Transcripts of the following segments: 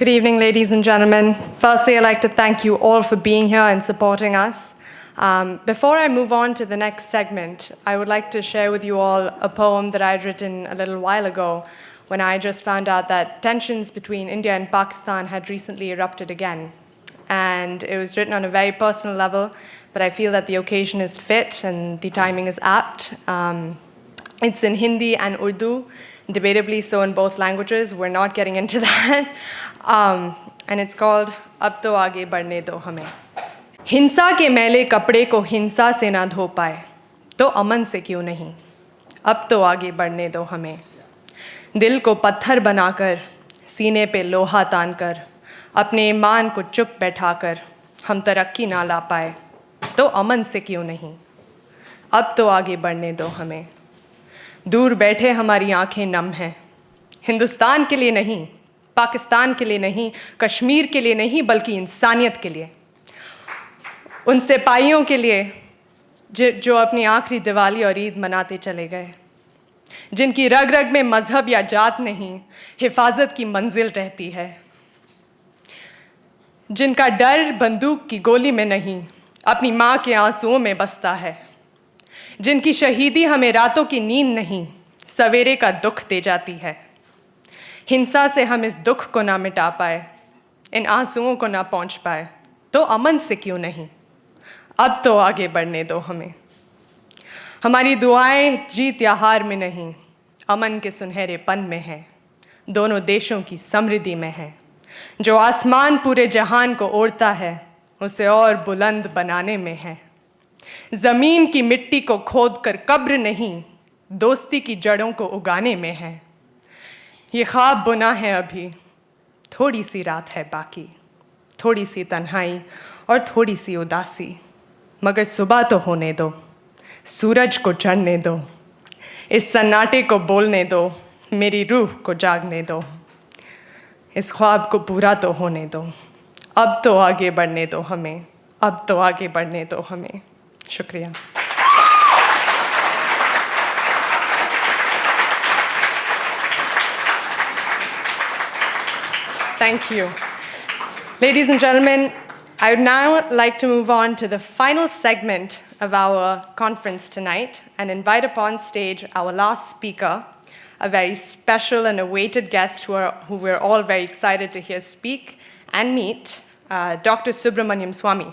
Good evening, ladies and gentlemen. Firstly, I'd like to thank you all for being here and supporting us. Before I move on to the next segment, I would like to share with you all a poem that I had written a little while ago when I just found out that tensions between India and Pakistan had recently erupted again. And it was written on a very personal level, but I feel that the occasion is fit and the timing is apt. It's in Hindi and Urdu, debatably so in both languages. We're not getting into that. And it's called Ab to aage badhne do hame. हिंसा के मैले कपड़े को हिंसा से ना धो पाए तो अमन से क्यों नहीं, अब तो आगे बढ़ने दो हमें। दिल को पत्थर बनाकर सीने पे लोहा तानकर अपने ईमान को चुप बैठाकर हम तरक्की ना ला पाए तो अमन से क्यों नहीं, अब तो आगे बढ़ने दो हमें। दूर बैठे हमारी आंखें नम हैं, हिंदुस्तान के लिए नहीं, पाकिस्तान के लिए नहीं, कश्मीर के लिए नहीं, बल्कि इंसानियत के लिए, उन सिपाहियों के लिए जो अपनी आखिरी दिवाली और ईद मनाते चले गए, जिनकी रग रग में मजहब या जात नहीं, हिफाजत की मंजिल रहती है, जिनका डर बंदूक की गोली में नहीं, अपनी माँ के आंसुओं में बसता है, जिनकी शहीदी हमें रातों की नींद नहीं, सवेरे का दुख दे जाती है। हिंसा से हम इस दुख को ना मिटा पाए, इन आंसुओं को ना पहुँच पाए तो अमन से क्यों नहीं, अब तो आगे बढ़ने दो हमें। हमारी दुआएं जीत या हार में नहीं, अमन के सुनहरेपन में है, दोनों देशों की समृद्धि में है। जो आसमान पूरे जहान को ओढ़ता है, उसे और बुलंद बनाने में है। ज़मीन की मिट्टी को खोद कर कब्र नहीं, दोस्ती की जड़ों को उगाने में है। ये ख्वाब बुना है अभी, थोड़ी सी रात है बाकी, थोड़ी सी तन्हाई और थोड़ी सी उदासी, मगर सुबह तो होने दो, सूरज को चढ़ने दो, इस सन्नाटे को बोलने दो, मेरी रूह को जागने दो, इस ख्वाब को पूरा तो होने दो, अब तो आगे बढ़ने दो हमें, अब तो आगे बढ़ने दो हमें। शुक्रिया। Thank you. Ladies and gentlemen, I would now like to move on to the final segment of our conference tonight and invite upon stage our last speaker, a very special and awaited guest who we're all very excited to hear speak and meet, Dr. Subramanian Swamy.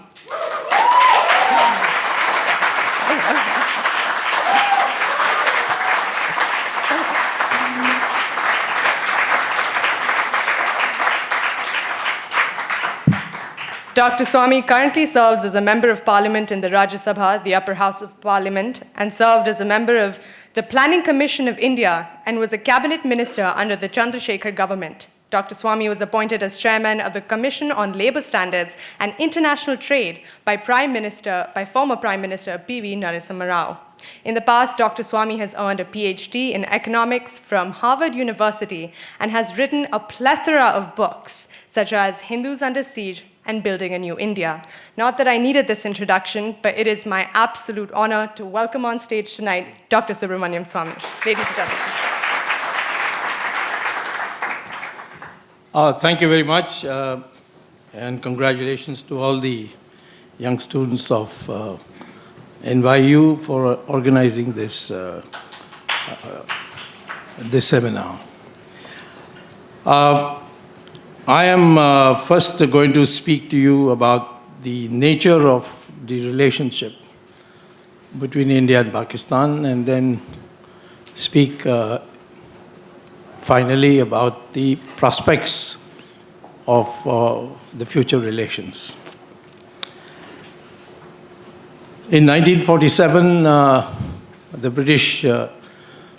Dr. Swamy currently serves as a member of parliament in the Rajya Sabha, the upper house of parliament, and served as a member of the Planning Commission of India and was a cabinet minister under the Chandrasekhar government. Dr. Swamy was appointed as chairman of the Commission on Labour Standards and International Trade by former Prime Minister P.V. Narasimha Rao. In the past, Dr. Swamy has earned a PhD in economics from Harvard University and has written a plethora of books, such as Hindus Under Siege and Building a New India. Not that I needed this introduction, but it is my absolute honor to welcome on stage tonight Dr. Subramanian Swamy. Ladies and gentlemen. Thank you very much, and congratulations to all the young students of NYU for organizing this seminar. I am first going to speak to you about the nature of the relationship between India and Pakistan, and then speak finally about the prospects of the future relations. In 1947, the British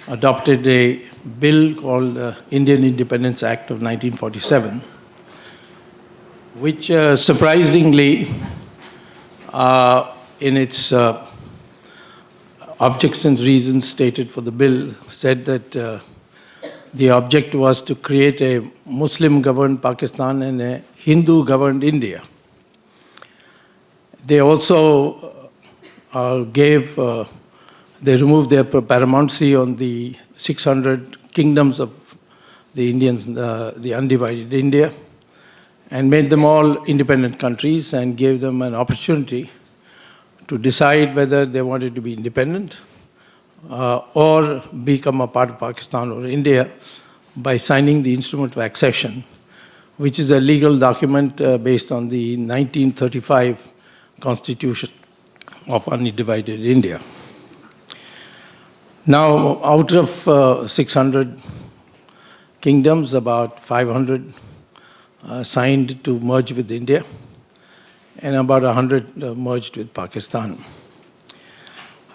adopted a bill called Indian Independence Act of 1947, which surprisingly, in its objects and reasons stated for the bill, said that the object was to create a Muslim-governed Pakistan and a Hindu-governed India. They also they removed their paramountcy on the 600 kingdoms of the Indians, the undivided India, and made them all independent countries and gave them an opportunity to decide whether they wanted to be independent or become a part of Pakistan or India by signing the Instrument of Accession, which is a legal document based on the 1935 Constitution of Undivided India. Now, out of 600 kingdoms, about 500 signed to merge with India, and about 100 merged with Pakistan.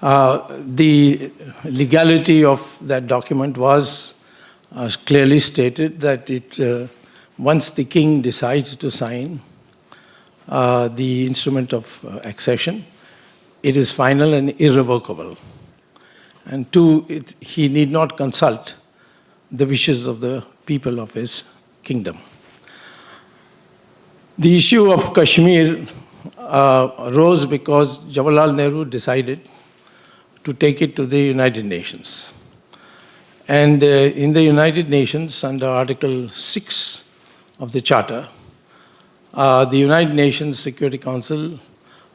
The legality of that document was clearly stated that once the king decides to sign the Instrument of Accession, it is final and irrevocable. And two, he need not consult the wishes of the people of his kingdom. The issue of Kashmir arose because Jawaharlal Nehru decided to take it to the United Nations. And in the United Nations, under Article 6 of the Charter, the United Nations Security Council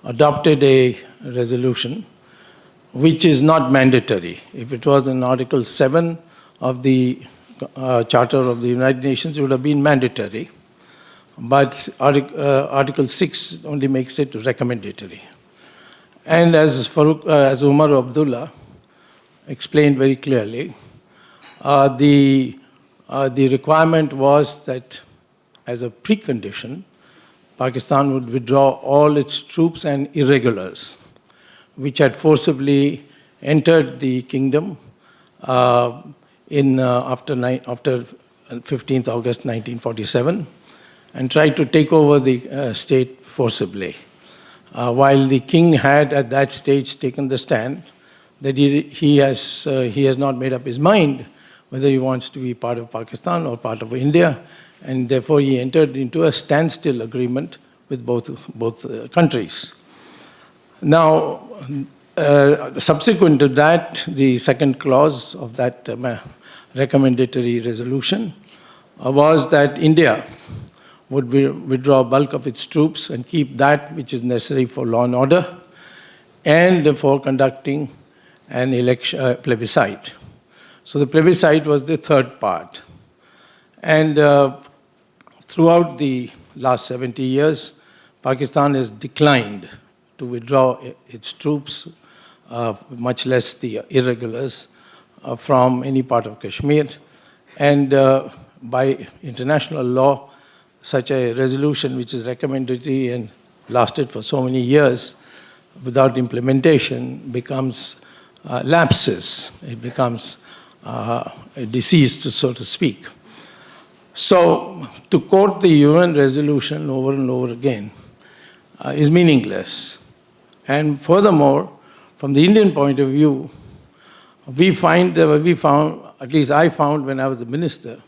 adopted a resolution which is not mandatory. If it was in Article 7 of the Charter of the United Nations, it would have been mandatory. But Article 6 only makes it recommendatory. And as Umar Abdullah explained very clearly, the requirement was that as a precondition, Pakistan would withdraw all its troops and irregulars, which had forcibly entered the kingdom after 15th August 1947 and tried to take over the state forcibly. While the king had at that stage taken the stand that he has not made up his mind whether he wants to be part of Pakistan or part of India, and therefore he entered into a standstill agreement with both countries. Now, subsequent to that, the second clause of that recommendatory resolution was that India would withdraw bulk of its troops and keep that which is necessary for law and order and for conducting an election plebiscite. So the plebiscite was the third part. And throughout the last 70 years, Pakistan has declined to withdraw its troops, much less the irregulars, from any part of Kashmir. And by international law, such a resolution which is recommendatory and lasted for so many years without implementation becomes lapses. It becomes deceased, so to speak. So to quote the UN resolution over and over again is meaningless. And furthermore, from the Indian point of view, we found, at least I found when I was the minister,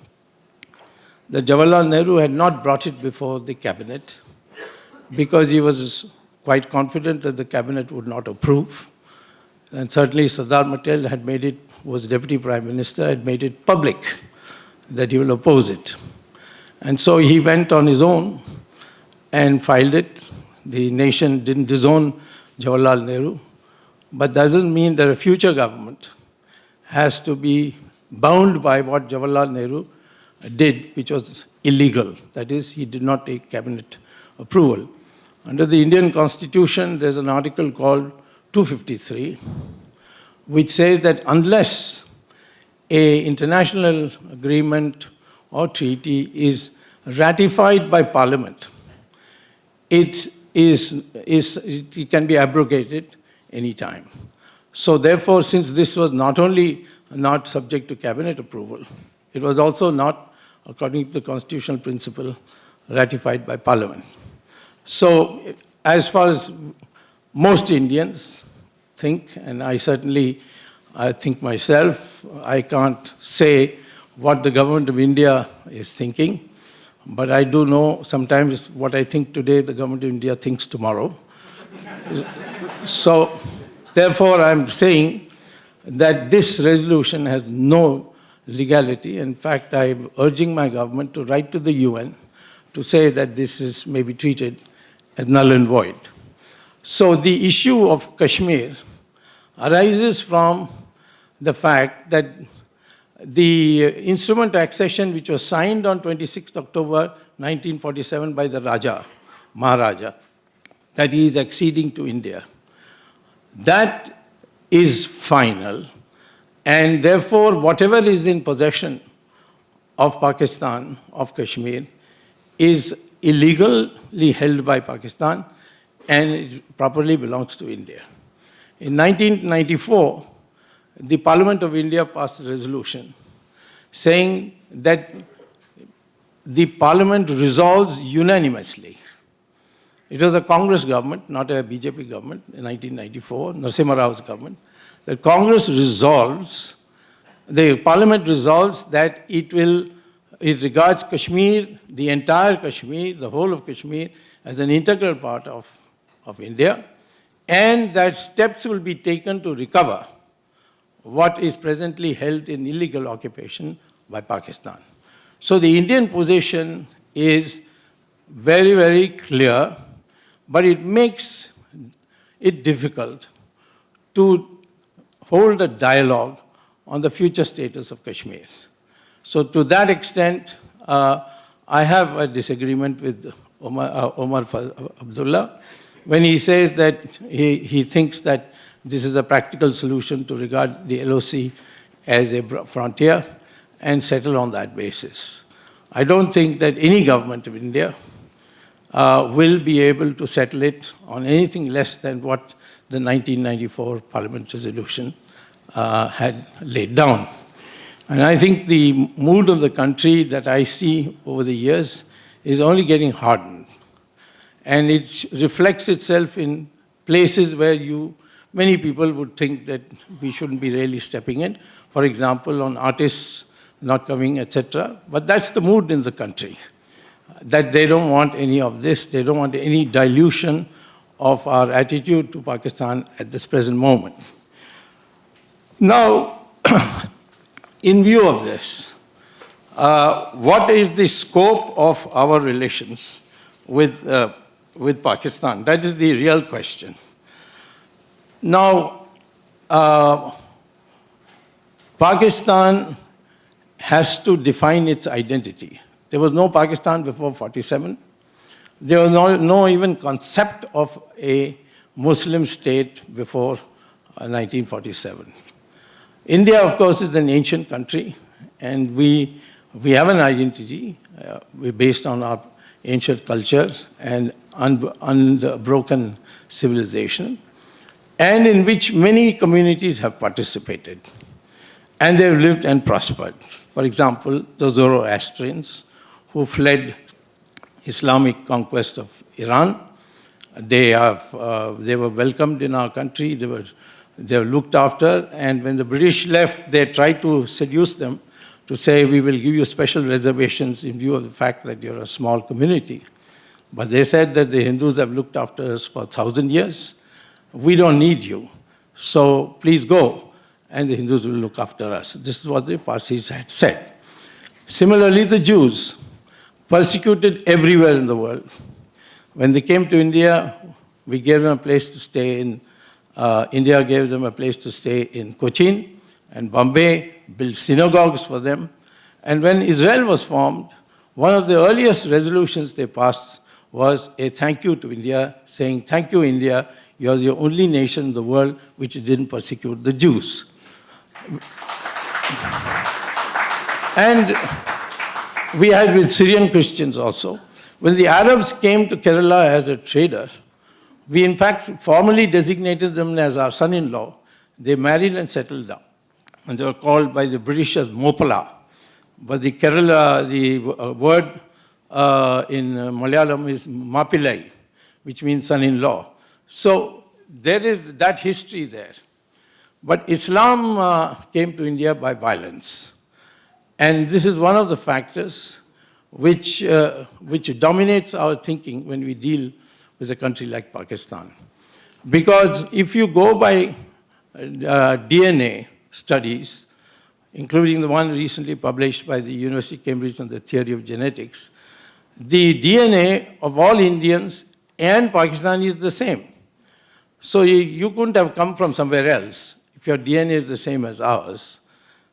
that Jawaharlal Nehru had not brought it before the cabinet because he was quite confident that the cabinet would not approve. And certainly Sardar Patel was deputy prime minister, had made it public that he will oppose it. And so he went on his own and filed it. The nation didn't disown Jawaharlal Nehru, but that doesn't mean that a future government has to be bound by what Jawaharlal Nehru did, which was illegal. That is, he did not take cabinet approval. Under the Indian Constitution, there's an article called 253, which says that unless an international agreement or treaty is ratified by Parliament, it can be abrogated anytime. So therefore, since this was not only not subject to cabinet approval, it was also not, according to the constitutional principle, ratified by Parliament. So as far as most Indians think, and I think myself, I can't say what the government of India is thinking, but I do know sometimes what I think today, the government of India thinks tomorrow. So therefore, I'm saying that this resolution has no legality. In fact, I'm urging my government to write to the UN to say that this may be treated as null and void. So the issue of Kashmir arises from the fact that the instrument accession, which was signed on 26th October 1947 by the Maharaja, that he is acceding to India, that is final, and therefore whatever is in possession of Pakistan, of Kashmir, is illegally held by Pakistan and it properly belongs to India. In 1994, the Parliament of India passed a resolution saying that the Parliament resolves unanimously. It was a Congress government, not a BJP government, in 1994, Narasimha Rao's government, that Congress resolves, the Parliament resolves that it regards Kashmir, the entire Kashmir, the whole of Kashmir, as an integral part of India, and that steps will be taken to recover what is presently held in illegal occupation by Pakistan. So the Indian position is very, very clear, but it makes it difficult to hold a dialogue on the future status of Kashmir. So to that extent, I have a disagreement with Omar Abdullah when he says that he thinks that this is a practical solution to regard the LOC as a frontier and settle on that basis. I don't think that any government of India will be able to settle it on anything less than what the 1994 Parliament resolution had laid down. And I think the mood of the country that I see over the years is only getting hardened. And it reflects itself in places where many people would think that we shouldn't be really stepping in. For example, on artists not coming, etc. But that's the mood in the country, that they don't want any of this. They don't want any dilution of our attitude to Pakistan at this present moment. Now, in view of this, what is the scope of our relations with Pakistan? That is the real question. Now, Pakistan has to define its identity. There was no Pakistan before 47. There was no even concept of a Muslim state before 1947. India, of course, is an ancient country, and we have an identity based on our ancient culture and unbroken civilization, and in which many communities have participated, and they've lived and prospered. For example, the Zoroastrians, who fled Islamic conquest of Iran, they were welcomed in our country, they were looked after, and when the British left, they tried to seduce them to say, we will give you special reservations in view of the fact that you're a small community. But they said that the Hindus have looked after us for 1,000 years. We don't need you, so please go, and the Hindus will look after us. This is what the Parsis had said. Similarly, the Jews, persecuted everywhere in the world. When they came to India, we gave them a place to stay in. India gave them a place to stay in Cochin and Bombay, built synagogues for them. And when Israel was formed, one of the earliest resolutions they passed was a thank you to India, saying, thank you, India, you are the only nation in the world which didn't persecute the Jews. And we had with Syrian Christians also. When the Arabs came to Kerala as a trader, we in fact formally designated them as our son-in-law. They married and settled down. And they were called by the British as Mopala. But the Kerala, the word in Malayalam is Mapillai, which means son-in-law. So there is that history there. But Islam came to India by violence. And this is one of the factors which dominates our thinking when we deal with a country like Pakistan. Because if you go by DNA studies, including the one recently published by the University of Cambridge on the theory of genetics, the DNA of all Indians and Pakistanis is the same. So you couldn't have come from somewhere else if your DNA is the same as ours.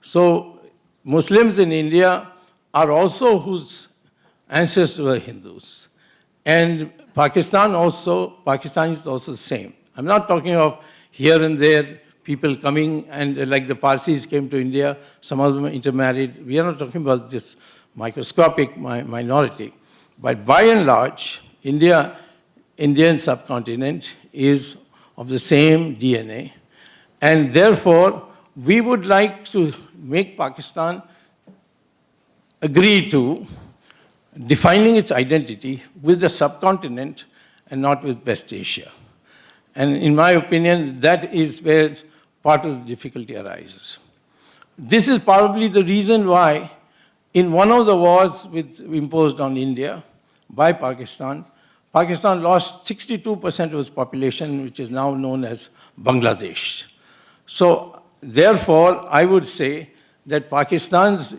So Muslims in India are also whose ancestors were Hindus. And Pakistan is also the same. I'm not talking of here and there people coming and like the Parsis came to India, some of them intermarried. We are not talking about this microscopic minority. But by and large, Indian subcontinent is of the same DNA. And therefore, we would like to make Pakistan agree to defining its identity with the subcontinent and not with West Asia. And in my opinion, that is where part of the difficulty arises. This is probably the reason why in one of the wars imposed on India by Pakistan, Pakistan lost 62% of its population, which is now known as Bangladesh. So therefore, I would say that Pakistan's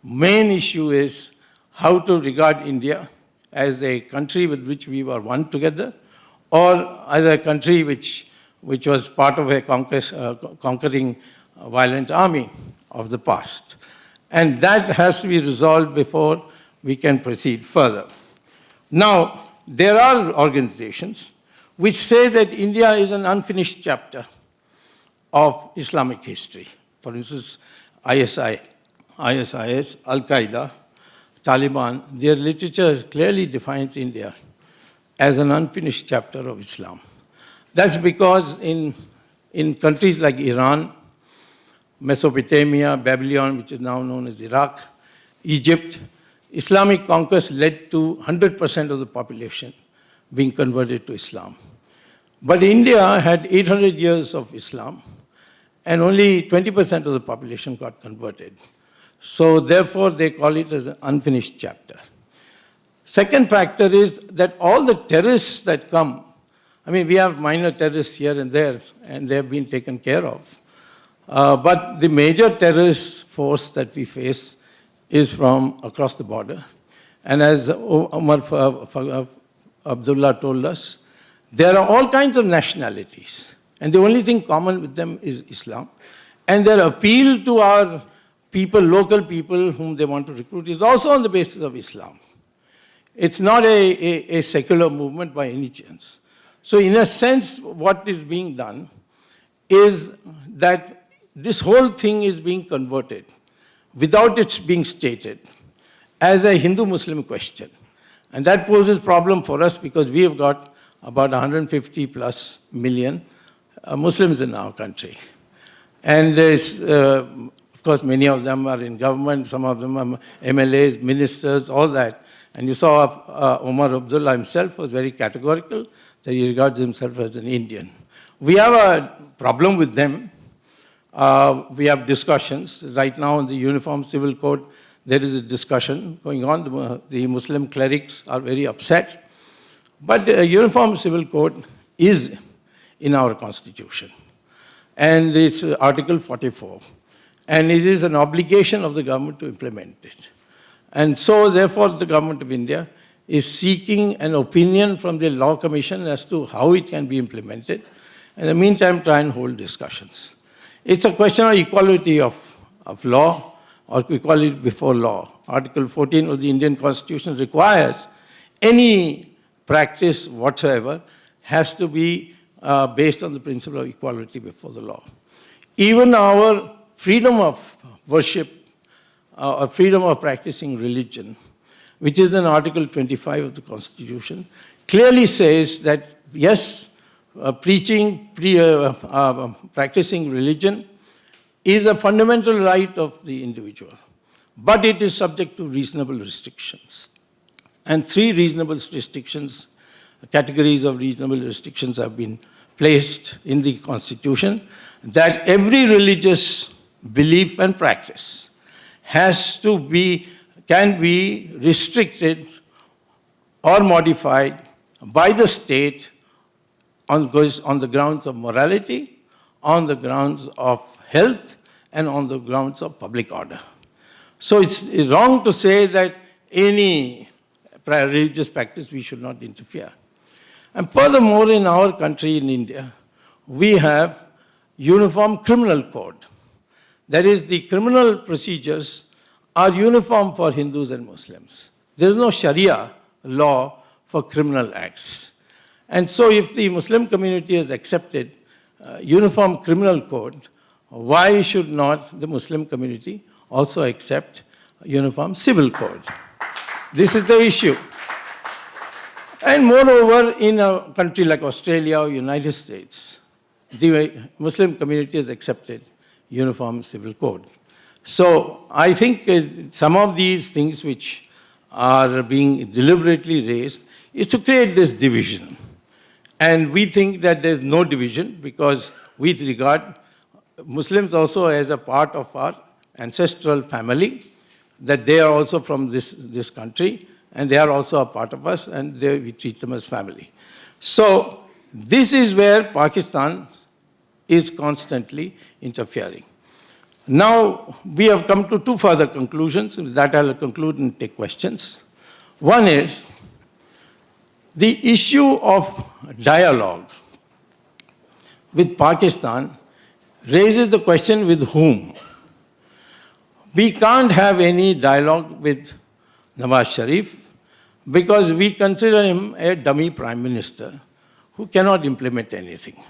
main issue is how to regard India as a country with which we were one together, or as a country which was part of a conquering violent army of the past. And that has to be resolved before we can proceed further. Now, there are organizations which say that India is an unfinished chapter of Islamic history. For instance, ISIS, Al-Qaeda, Taliban, their literature clearly defines India as an unfinished chapter of Islam. That's because in countries like Iran, Mesopotamia, Babylon, which is now known as Iraq, Egypt, Islamic conquest led to 100% of the population being converted to Islam. But India had 800 years of Islam, and only 20% of the population got converted. So therefore, they call it as an unfinished chapter. Second factor is that all the terrorists that come, I mean, we have minor terrorists here and there, and they have been taken care of. But the major terrorist force that we face is from across the border. And as Umar Abdullah told us, there are all kinds of nationalities. And the only thing common with them is Islam. And their appeal to our people, local people whom they want to recruit, is also on the basis of Islam. It's not a secular movement by any chance. So in a sense, what is being done is that this whole thing is being converted without it being stated as a Hindu-Muslim question. And that poses problem for us because we have got about 150 plus million Muslims in our country. And of course, many of them are in government, some of them are MLAs, ministers, all that. And you saw Umar Abdullah himself was very categorical that he regards himself as an Indian. We have a problem with them. We have discussions. Right now in the Uniform Civil Code, there is a discussion going on. The Muslim clerics are very upset. But the Uniform Civil Code is in our Constitution. And it's Article 44. And it is an obligation of the government to implement it. And so, therefore, the government of India is seeking an opinion from the Law Commission as to how it can be implemented. In the meantime, try and hold discussions. It's a question of equality of law or equality before law. Article 14 of the Indian Constitution requires any practice whatsoever has to be based on the principle of equality before the law. Even our freedom of worship or freedom of practicing religion, which is in Article 25 of the Constitution, clearly says that, yes, practicing religion is a fundamental right of the individual, but it is subject to reasonable restrictions. And 3 reasonable restrictions, categories of reasonable restrictions have been placed in the Constitution, that every religious belief and practice can be restricted or modified by the state on the grounds of morality, on the grounds of health, and on the grounds of public order. So it's wrong to say that any religious practice, we should not interfere. And furthermore, in our country, in India, we have uniform criminal code. That is, the criminal procedures are uniform for Hindus and Muslims. There is no Sharia law for criminal acts. And so if the Muslim community has accepted uniform criminal code, why should not the Muslim community also accept uniform civil code? This is the issue. And moreover, in a country like Australia or United States, the Muslim community has accepted uniform civil code. So I think some of these things which are being deliberately raised is to create this division. And we think that there's no division because we regard Muslims also as a part of our ancestral family, that they are also from this country, and they are also a part of us, and we treat them as family. So this is where Pakistan is constantly interfering. Now, we have come to two further conclusions. With that, I'll conclude and take questions. One is the issue of dialogue with Pakistan raises the question with whom? We can't have any dialogue with Nawaz Sharif because we consider him a dummy prime minister who cannot implement anything.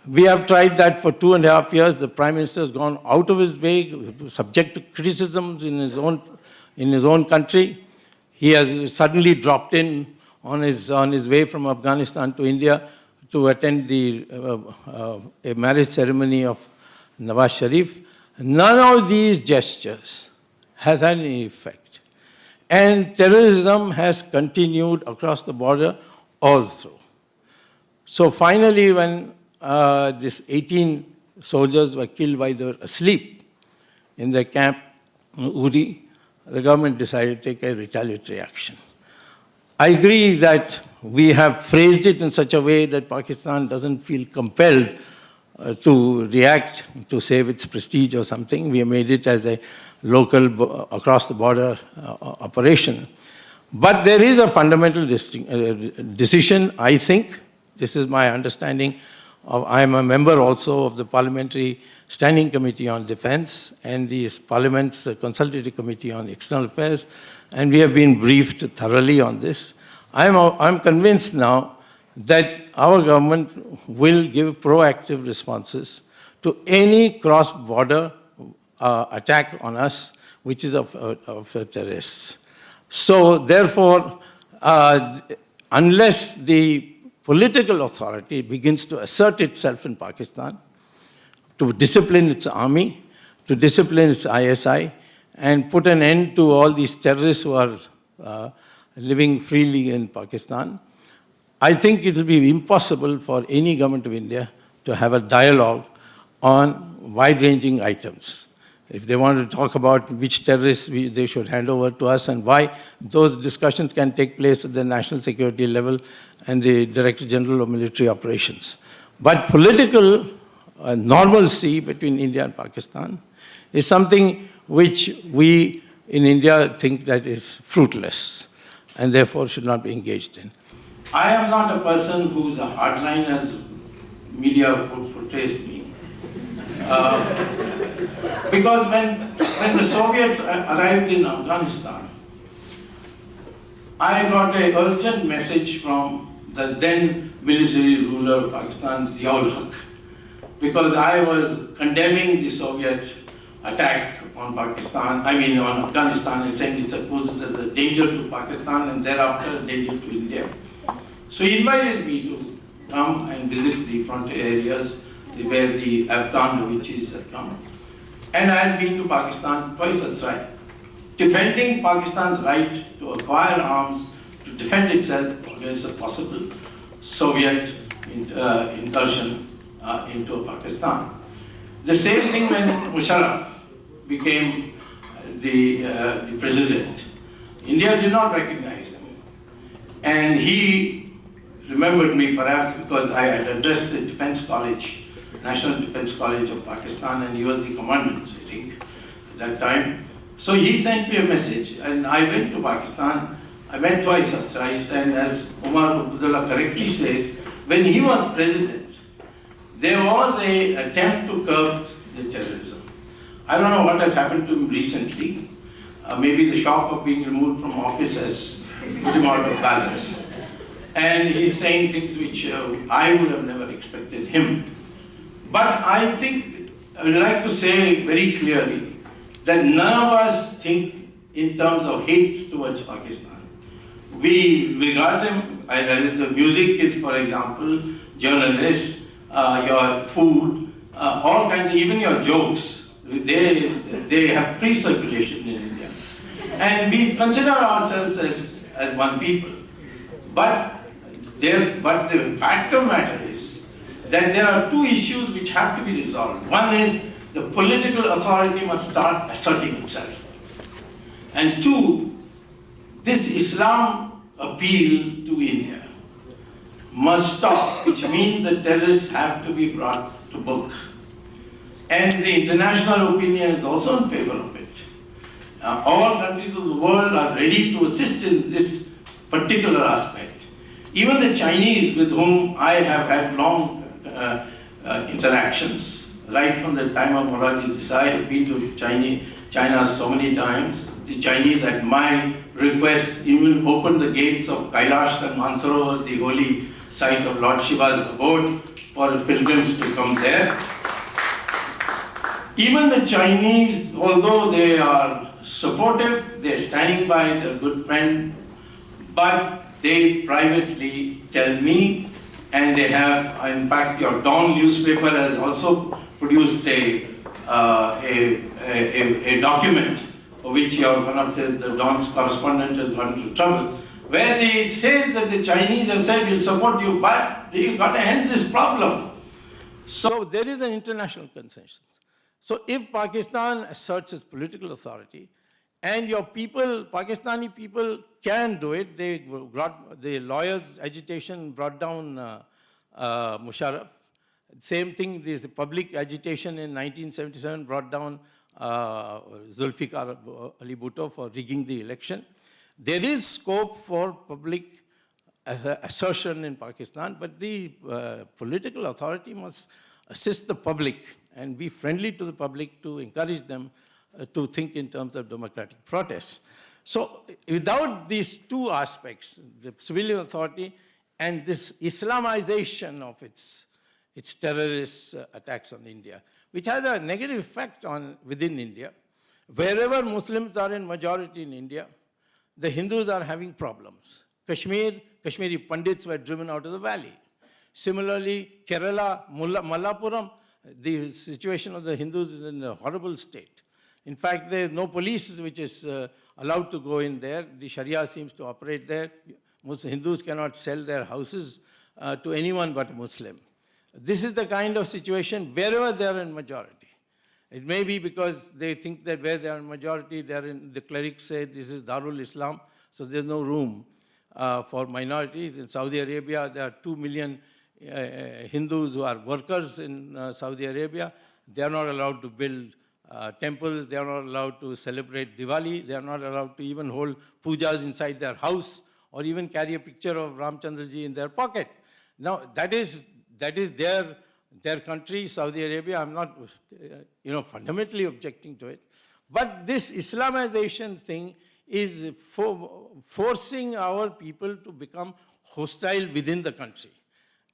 We have tried that for 2.5 years. The prime minister has gone out of his way, subject to criticisms in his own country. He has suddenly dropped in on his way from Afghanistan to India to attend a marriage ceremony of Nawaz Sharif. None of these gestures has had any effect. And terrorism has continued across the border all through. So finally, when these 18 soldiers were killed while they were asleep in their camp in Uri, the government decided to take a retaliatory action. I agree that we have phrased it in such a way that Pakistan doesn't feel compelled to react to save its prestige or something. We have made it as a local, across the border operation. But there is a fundamental decision, I think. This is my understanding. I am a member also of the Parliamentary Standing Committee on Defense and the Parliament's Consultative Committee on External Affairs, and we have been briefed thoroughly on this. I'm convinced now that our government will give proactive responses to any cross-border attack on us, which is of terrorists. So therefore, unless the political authority begins to assert itself in Pakistan, to discipline its army, to discipline its ISI, and put an end to all these terrorists who are living freely in Pakistan, I think it will be impossible for any government of India to have a dialogue on wide-ranging items. If they want to talk about which terrorists they should hand over to us and why, those discussions can take place at the national security level and the Director General of Military Operations. But political normalcy between India and Pakistan is something which we in India think that is fruitless and therefore should not be engaged in. I am not a person who is a hardliner as media portrays me. Because when the Soviets arrived in Afghanistan, I got an urgent message from the then military ruler of Pakistan, Ziaul Haq, because I was condemning the Soviet attack on on Afghanistan, and saying it poses as a danger to Pakistan and thereafter a danger to India. So he invited me to come and visit the frontier areas where the Afghan refugees had come. And I had been to Pakistan twice, that's right, defending Pakistan's right to acquire arms to defend itself against a possible Soviet incursion into Pakistan. The same thing when Musharraf became the president. India did not recognize him. And he remembered me perhaps because I had addressed the Defense College, National Defense College of Pakistan, and he was the commandant, I think, at that time. So he sent me a message, and I went to Pakistan I met twice or thrice, and as Umar Abdullah correctly says, when he was president, there was an attempt to curb the terrorism. I don't know what has happened to him recently. Maybe the shock of being removed from office has put him out of balance. And he's saying things which I would have never expected him. But I think I would like to say very clearly that none of us think in terms of hate towards Pakistan. We regard them, the music is, for example, journalists, your food, all kinds of, even your jokes, they have free circulation in India. And we consider ourselves as one people. But the fact of the matter is that there are two issues which have to be resolved. One is the political authority must start asserting itself. And two, this Islam appeal to India must stop, which means that terrorists have to be brought to book. And the international opinion is also in favor of it. All countries of the world are ready to assist in this particular aspect. Even the Chinese, with whom I have had long interactions, right from the time of Morarji Desai, I've been to China so many times. The Chinese, at my request, even opened the gates of Kailash and Mansarovar, the holy site of Lord Shiva's abode, for pilgrims to come there. Even the Chinese, although they are supportive, they are standing by their good friend, but they privately tell me, and they have, in fact, your Dawn newspaper has also produced a document for which one of the Dawn's correspondent has gone into trouble, where it says that the Chinese have said, we'll support you, but you've got to end this problem. So there is an international consensus. So if Pakistan asserts its political authority, and your people, Pakistani people, can do it, the lawyers' agitation brought down Musharraf. Same thing, the public agitation in 1977 brought down Zulfikar Ali Bhutto for rigging the election. There is scope for public assertion in Pakistan, but the political authority must assist the public and be friendly to the public to encourage them to think in terms of democratic protests. So without these two aspects, the civilian authority and this Islamization of its terrorist attacks on India, which has a negative effect within India. Wherever Muslims are in majority in India, the Hindus are having problems. Kashmiri Pandits were driven out of the valley. Similarly, Kerala, Malappuram, the situation of the Hindus is in a horrible state. In fact, there is no police which is allowed to go in there. The Sharia seems to operate there. Hindus cannot sell their houses to anyone but a Muslim. This is the kind of situation wherever they are in majority. It may be because they think that where they are in majority, the clerics say this is Darul Islam, so there's no room for minorities. In Saudi Arabia, there are 2 million Hindus who are workers in Saudi Arabia. They are not allowed to build temples. They are not allowed to celebrate Diwali. They are not allowed to even hold pujas inside their house or even carry a picture of Ramchandraji in their pocket. Now, that is their country, Saudi Arabia. I'm not, fundamentally objecting to it. But this Islamization thing is forcing our people to become hostile within the country.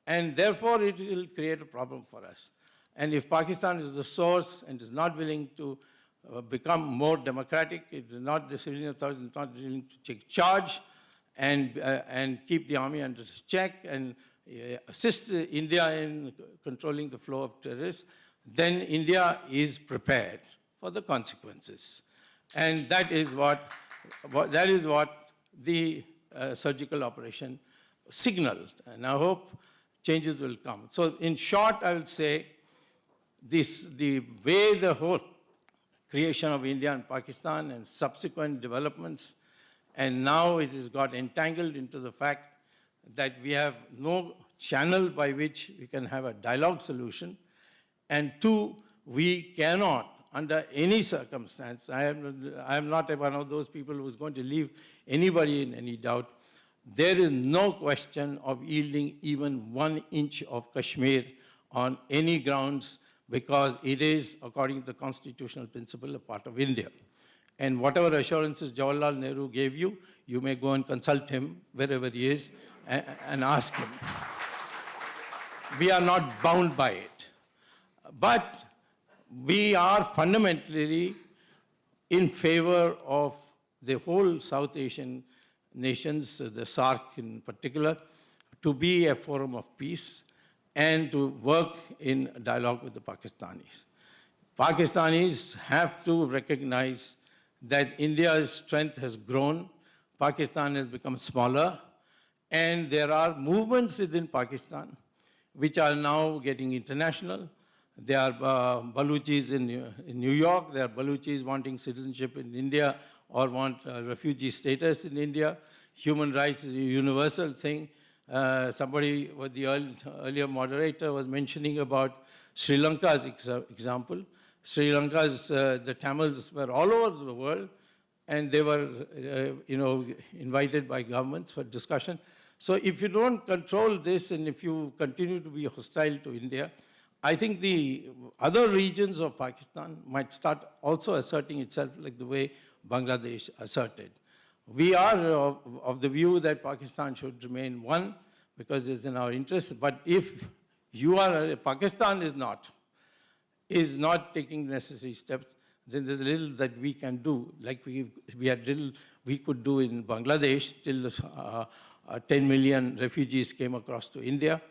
And therefore, it will create a problem for us. And if Pakistan is the source and is not willing to become more democratic, it is not the civilian authorities is not willing to take charge and keep the army under check and assist India in controlling the flow of terrorists, then India is prepared for the consequences. And that is what the surgical operation signaled. And I hope changes will come. So in short, I will say the way the whole creation of India and Pakistan and subsequent developments, and now it has got entangled into the fact that we have no channel by which we can have a dialogue solution. And two, we cannot, under any circumstance, I am not one of those people who is going to leave anybody in any doubt, there is no question of yielding even 1 inch of Kashmir on any grounds, because it is, according to the constitutional principle, a part of India. And whatever assurances Jawaharlal Nehru gave you, you may go and consult him wherever he is and ask him. We are not bound by it. But we are fundamentally in favor of the whole South Asian nations, the SAARC in particular, to be a forum of peace and to work in dialogue with the Pakistanis. Pakistanis have to recognize that India's strength has grown, Pakistan has become smaller, and there are movements within Pakistan which are now getting international. There are Baluchis in New York, there are Baluchis wanting citizenship in India or want refugee status in India. Human rights is a universal thing. Somebody, the earlier moderator was mentioning about Sri Lanka's example. Sri Lanka's, the Tamils were all over the world, and they were, invited by governments for discussion. So if you don't control this, and if you continue to be hostile to India, I think the other regions of Pakistan might start also asserting itself like the way Bangladesh asserted. We are of the view that Pakistan should remain one because it's in our interest. But if Pakistan is not taking necessary steps, then there's little that we can do. Like we could do in Bangladesh till 10 million refugees came across to India.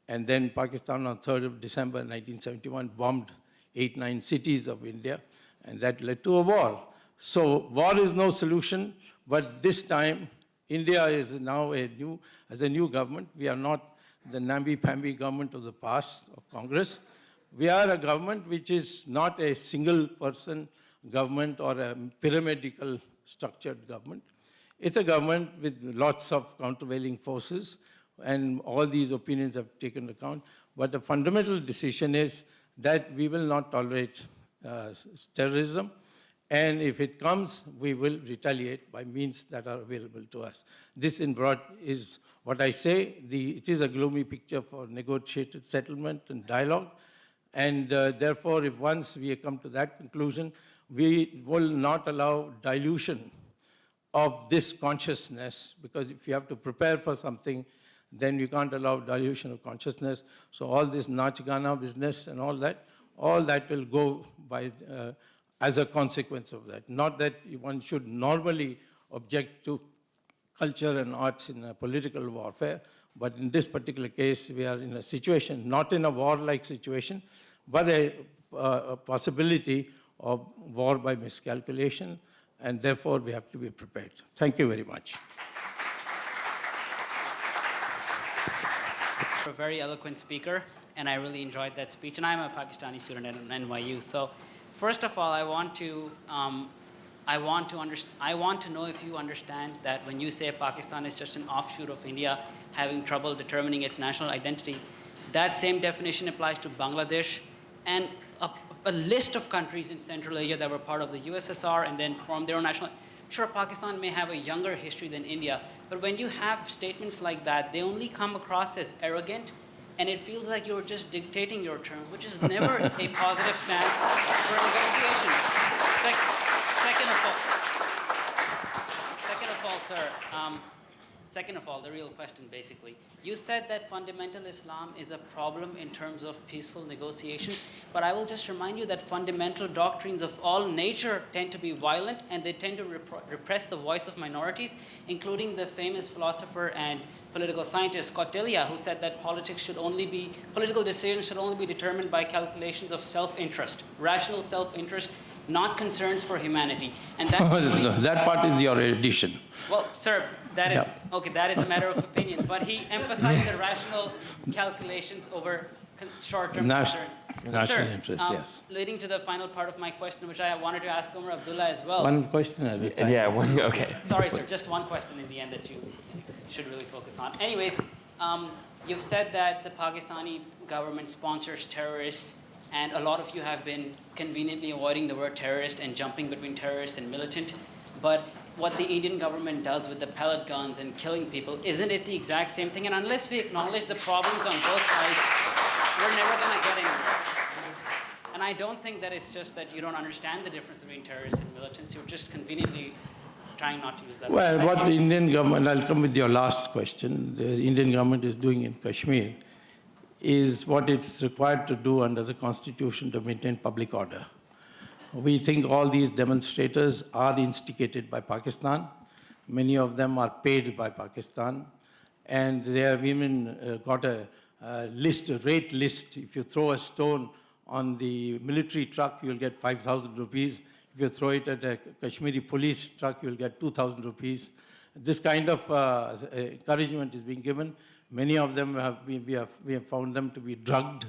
And then Pakistan on 3rd of December 1971 bombed 8-9 cities of India. And that led to a war. So war is no solution. But this time, India is now as a new government. We are not the namby-pamby government of the past of Congress. We are a government which is not a single-person government or a pyramidal structured government. It's a government with lots of countervailing forces, and all these opinions have taken account. But the fundamental decision is that we will not tolerate terrorism, and if it comes, we will retaliate by means that are available to us. This in broad is what I say. It is a gloomy picture for negotiated settlement and dialogue. And therefore, if once we come to that conclusion, we will not allow dilution of this consciousness, because if you have to prepare for something, then you can't allow dilution of consciousness. So all this Nach Gana business and all that will go by as a consequence of that. Not that one should normally object to culture and arts in a political warfare, but in this particular case, we are in a situation, not in a war-like situation, but a possibility of war by miscalculation, and therefore we have to be prepared. Thank you very much. A very eloquent speaker, and I really enjoyed that speech. And I'm a Pakistani student at NYU. So, first of all, I want to know if you understand that when you say Pakistan is just an offshoot of India having trouble determining its national identity, that same definition applies to Bangladesh and a list of countries in Central Asia that were part of the USSR and then formed their own national. Sure, Pakistan may have a younger history than India, but when you have statements like that, they only come across as arrogant, and it feels like you're just dictating your terms, which is never a positive stance for negotiation. Second of all, the real question basically, you said that fundamental Islam is a problem in terms of peaceful negotiations, but I will just remind you that fundamental doctrines of all nature tend to be violent, and they tend to repress the voice of minorities, including the famous philosopher and political scientist Kautilya, who said that political decisions should only be determined by calculations of self-interest, rational self-interest, not concerns for humanity. And that part is your addition. Well, sir, that is okay. That is a matter of opinion. But he emphasized the rational calculations over short-term concerns. National interest, yes. Leading to the final part of my question, which I wanted to ask Umar Abdullah as well. One question at a time. Yeah. Okay. Sorry, sir. Just one question in the end that you should really focus on. Anyways, you've said that the Pakistani government sponsors terrorists. And a lot of you have been conveniently avoiding the word terrorist and jumping between terrorist and militant. But what the Indian government does with the pellet guns and killing people, isn't it the exact same thing? And unless we acknowledge the problems on both sides, we're never going to get anywhere. And I don't think that it's just that you don't understand the difference between terrorists and militants. You're just conveniently trying not to use that. Well, what the Indian government, I'll come with your last question, the Indian government is doing in Kashmir is what it's required to do under the constitution to maintain public order. We think all these demonstrators are instigated by Pakistan. Many of them are paid by Pakistan. And they have even got a list, a rate list. If you throw a stone on the military truck, you'll get 5,000 rupees. If you throw it at a Kashmiri police truck, you'll get 2,000 rupees. This kind of encouragement is being given. Many of them we have found them to be drugged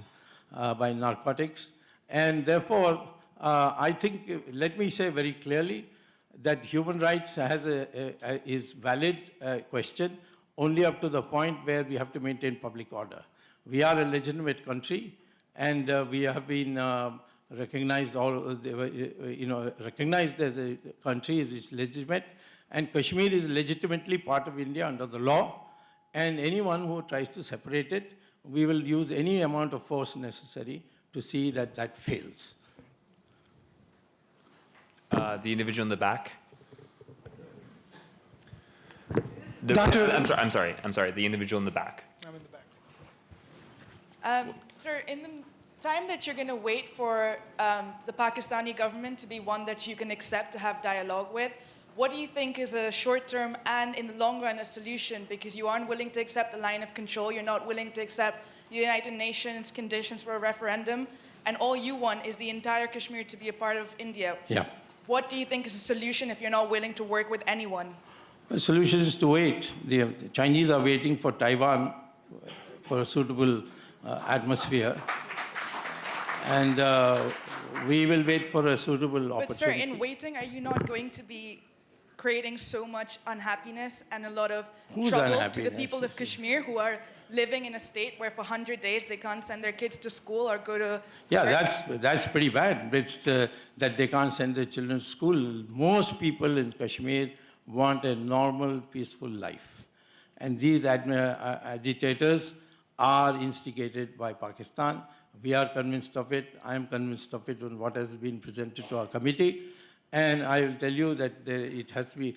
by narcotics. And therefore, I think, let me say very clearly that human rights is valid question only up to the point where we have to maintain public order. We are a legitimate country, and we have been recognized recognized as a country is legitimate, and Kashmir is legitimately part of India under the law. And anyone who tries to separate it, we will use any amount of force necessary to see that that fails. The individual in the back. Doctor- I'm sorry. The individual in the back. I'm in the back. Sir, in the time that you're going to wait for the Pakistani government to be one that you can accept to have dialogue with, what do you think is a short-term and in the long run a solution? Because you aren't willing to accept the line of control, you're not willing to accept the United Nations conditions for a referendum, and all you want is the entire Kashmir to be a part of India. Yeah. What do you think is a solution if you're not willing to work with anyone? The solution is to wait. The Chinese are waiting for Taiwan for a suitable atmosphere. And we will wait for a suitable opportunity. But sir, in waiting, are you not going to be creating so much unhappiness and a lot of trouble to the people of Kashmir who are living in a state where for 100 days they can't send their kids to school or go to... Yeah, that's pretty bad. It's that they can't send their children to school. Most people in Kashmir want a normal, peaceful life. And these agitators are instigated by Pakistan. We are convinced of it. I am convinced of it on what has been presented to our committee. And I will tell you that we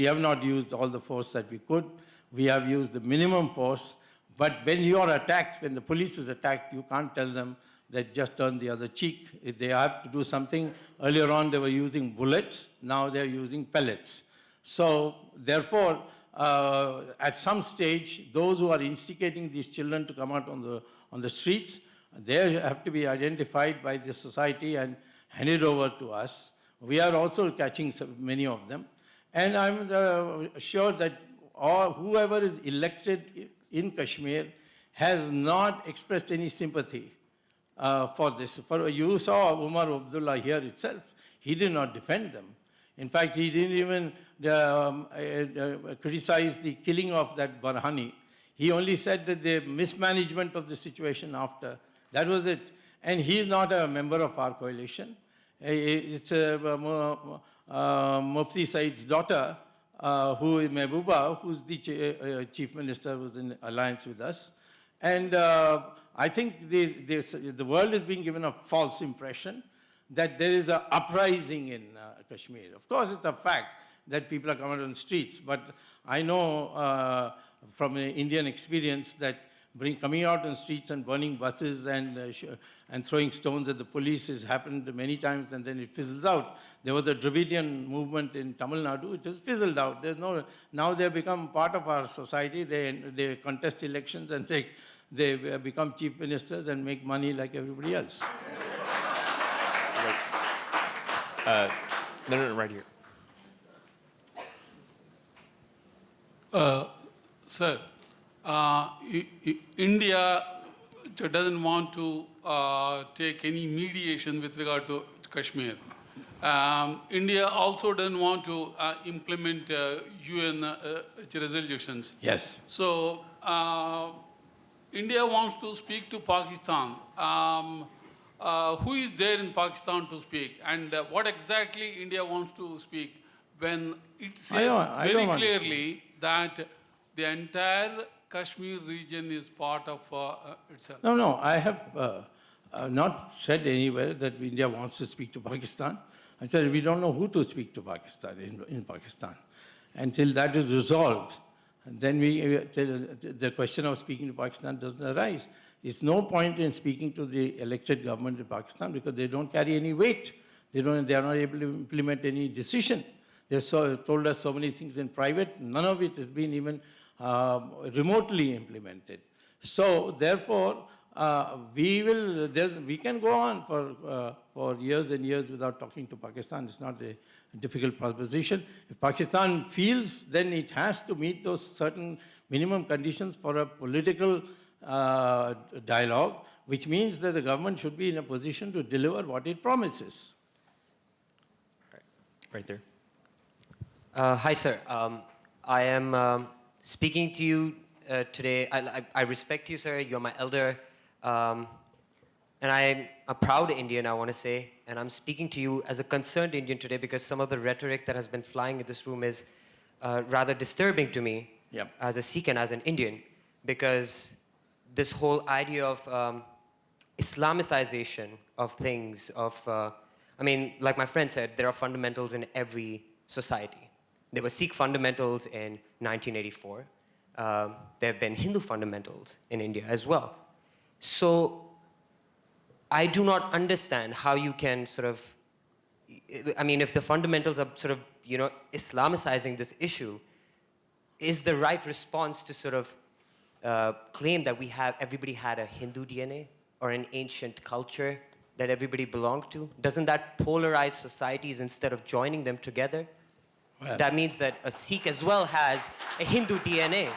have not used all the force that we could. We have used the minimum force. But when you are attacked, when the police is attacked, you can't tell them that just turn the other cheek. If they have to do something, earlier on they were using bullets, now they're using pellets. So therefore, at some stage, those who are instigating these children to come out on the streets, they have to be identified by the society and handed over to us. We are also catching many of them. And I'm sure that whoever is elected in Kashmir has not expressed any sympathy for this. You saw Umar Abdullah here itself. He did not defend them. In fact, he didn't even criticize the killing of that Barhani. He only said that the mismanagement of the situation after. That was it. And he is not a member of our coalition. It's Mufti Said's daughter, who is Mehbooba, who's the chief minister, who's in alliance with us. And I think the world is being given a false impression that there is an uprising in Kashmir. Of course, it's a fact that people are coming on the streets, but I know from an Indian experience that coming out on the streets and burning buses and throwing stones at the police has happened many times, and then it fizzles out. There was a Dravidian movement in Tamil Nadu. It has fizzled out. Now they have become part of our society. They contest elections and they become chief ministers and make money like everybody else. No, right here. Sir, India doesn't want to take any mediation with regard to Kashmir. India also doesn't want to implement UN resolutions. Yes. So India wants to speak to Pakistan. Who is there in Pakistan to speak, and what exactly India wants to speak? when it says I very don't want- clearly that the entire Kashmir region is part of itself. No, I have not said anywhere that India wants to speak to Pakistan. I said we don't know who to speak to Pakistan in Pakistan. Until that is resolved, then the question of speaking to Pakistan doesn't arise. It's no point in speaking to the elected government in Pakistan because they don't carry any weight. They are not able to implement any decision. They've told us so many things in private. None of it has been even remotely implemented. So therefore, we can go on for years and years without talking to Pakistan. It's not a difficult proposition. If Pakistan feels, then it has to meet those certain minimum conditions for a political dialogue, which means that the government should be in a position to deliver what it promises. Right there. Hi, sir. I am speaking to you today. I respect you, sir. You're my elder. And I'm a proud Indian, I want to say. And I'm speaking to you as a concerned Indian today because some of the rhetoric that has been flying in this room is rather disturbing to me as a Sikh and as an Indian. Because this whole idea of Islamicization of things, I mean, like my friend said, there are fundamentals in every society. There were Sikh fundamentals in 1984. There have been Hindu fundamentals in India as well. So I do not understand how you can sort of, I mean, if the fundamentals are sort of, Islamicizing this issue, is the right response to sort of claim that everybody had a Hindu DNA or an ancient culture that everybody belonged to? Doesn't that polarize societies instead of joining them together? Well, that means that a Sikh as well has a Hindu DNA.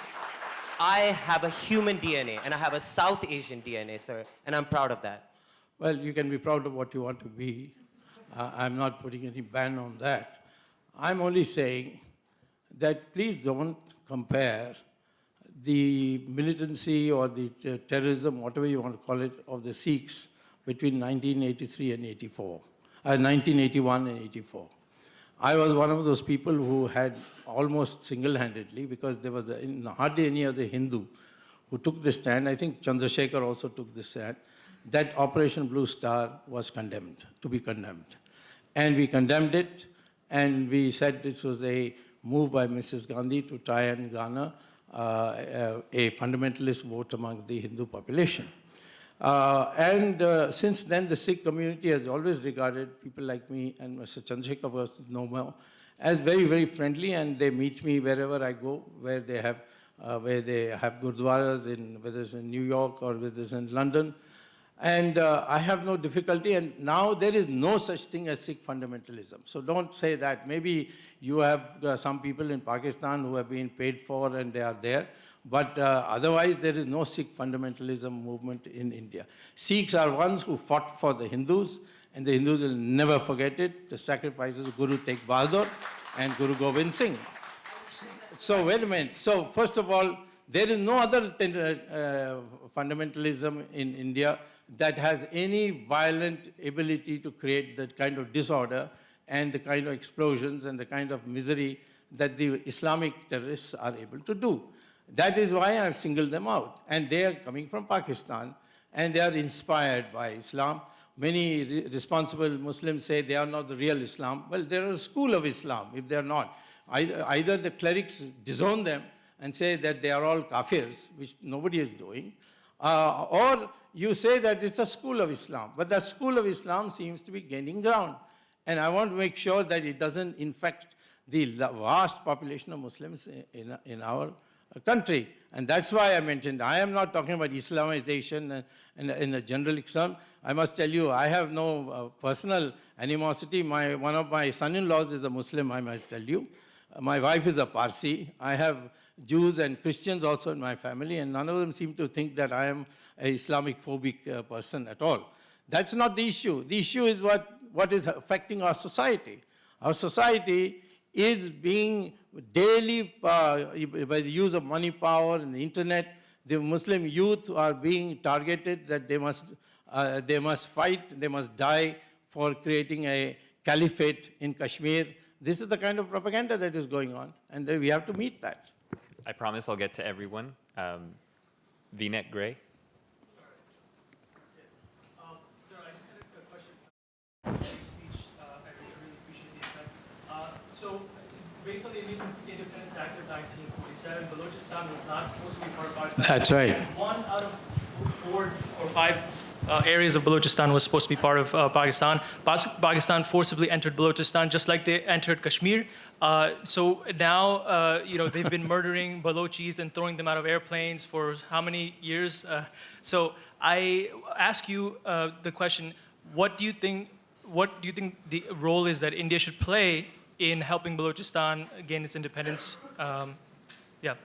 I have a human DNA, and I have a South Asian DNA, sir, and I'm proud of that. Well, you can be proud of what you want to be. I'm not putting any ban on that. I'm only saying that please don't compare the militancy or the terrorism, whatever you want to call it, of the Sikhs between 1983 and 1981 and 84. I was one of those people who had almost single-handedly, because there was hardly any other Hindu who took the stand. I think Chandrasekhar also took the stand, that Operation Blue Star was condemned, to be condemned. And we condemned it, and we said this was a move by Mrs. Gandhi to try and garner a fundamentalist vote among the Hindu population. Since then, the Sikh community has always regarded people like me, and Mr. Chandrasekhar was no more, as very, very friendly, and they meet me wherever I go, where they have gurdwaras, whether it's in New York or whether it's in London. And I have no difficulty, and now there is no such thing as Sikh fundamentalism. So don't say that. Maybe you have some people in Pakistan who have been paid for and they are there, but otherwise there is no Sikh fundamentalism movement in India. Sikhs are ones who fought for the Hindus, and the Hindus will never forget it, the sacrifices of Guru Tegh Bahadur and Guru Gobind Singh. So wait a minute. So first of all, there is no other fundamentalism in India that has any violent ability to create that kind of disorder and the kind of explosions and the kind of misery that the Islamic terrorists are able to do. That is why I've singled them out. And they are coming from Pakistan, and they are inspired by Islam. Many responsible Muslims say they are not the real Islam. Well, there is a school of Islam, if they are not. Either the clerics disown them and say that they are all kafirs, which nobody is doing, or you say that it's a school of Islam. But the school of Islam seems to be gaining ground. And I want to make sure that it doesn't infect the vast population of Muslims in our country. And that's why I mentioned, I am not talking about Islamization in a general extent. I must tell you, I have no personal animosity. One of my son-in-laws is a Muslim, I must tell you. My wife is a Parsi. I have Jews and Christians also in my family, and none of them seem to think that I am an Islamic phobic person at all. That's not the issue. The issue is what is affecting our society. Our society is being daily, by the use of money power and the internet, the Muslim youth are being targeted that they must fight, they must die for creating a caliphate in Kashmir, This is the kind of propaganda that is going on, and we have to meet that. I promise I'll get to everyone. V-neck gray. Sir, I just had a question. Speech, I really appreciate the insight. So, based on the Independence Act of 1947, Balochistan was not supposed to be part of Pakistan. That's right. And 1 out of 4 or 5 areas of Balochistan was supposed to be part of Pakistan. Pakistan forcibly entered Balochistan, just like they entered Kashmir. So now, they've been murdering Balochis and throwing them out of airplanes for how many years? So I ask you the question: what do you think the role is that India should play in helping Balochistan gain its independence? Yeah.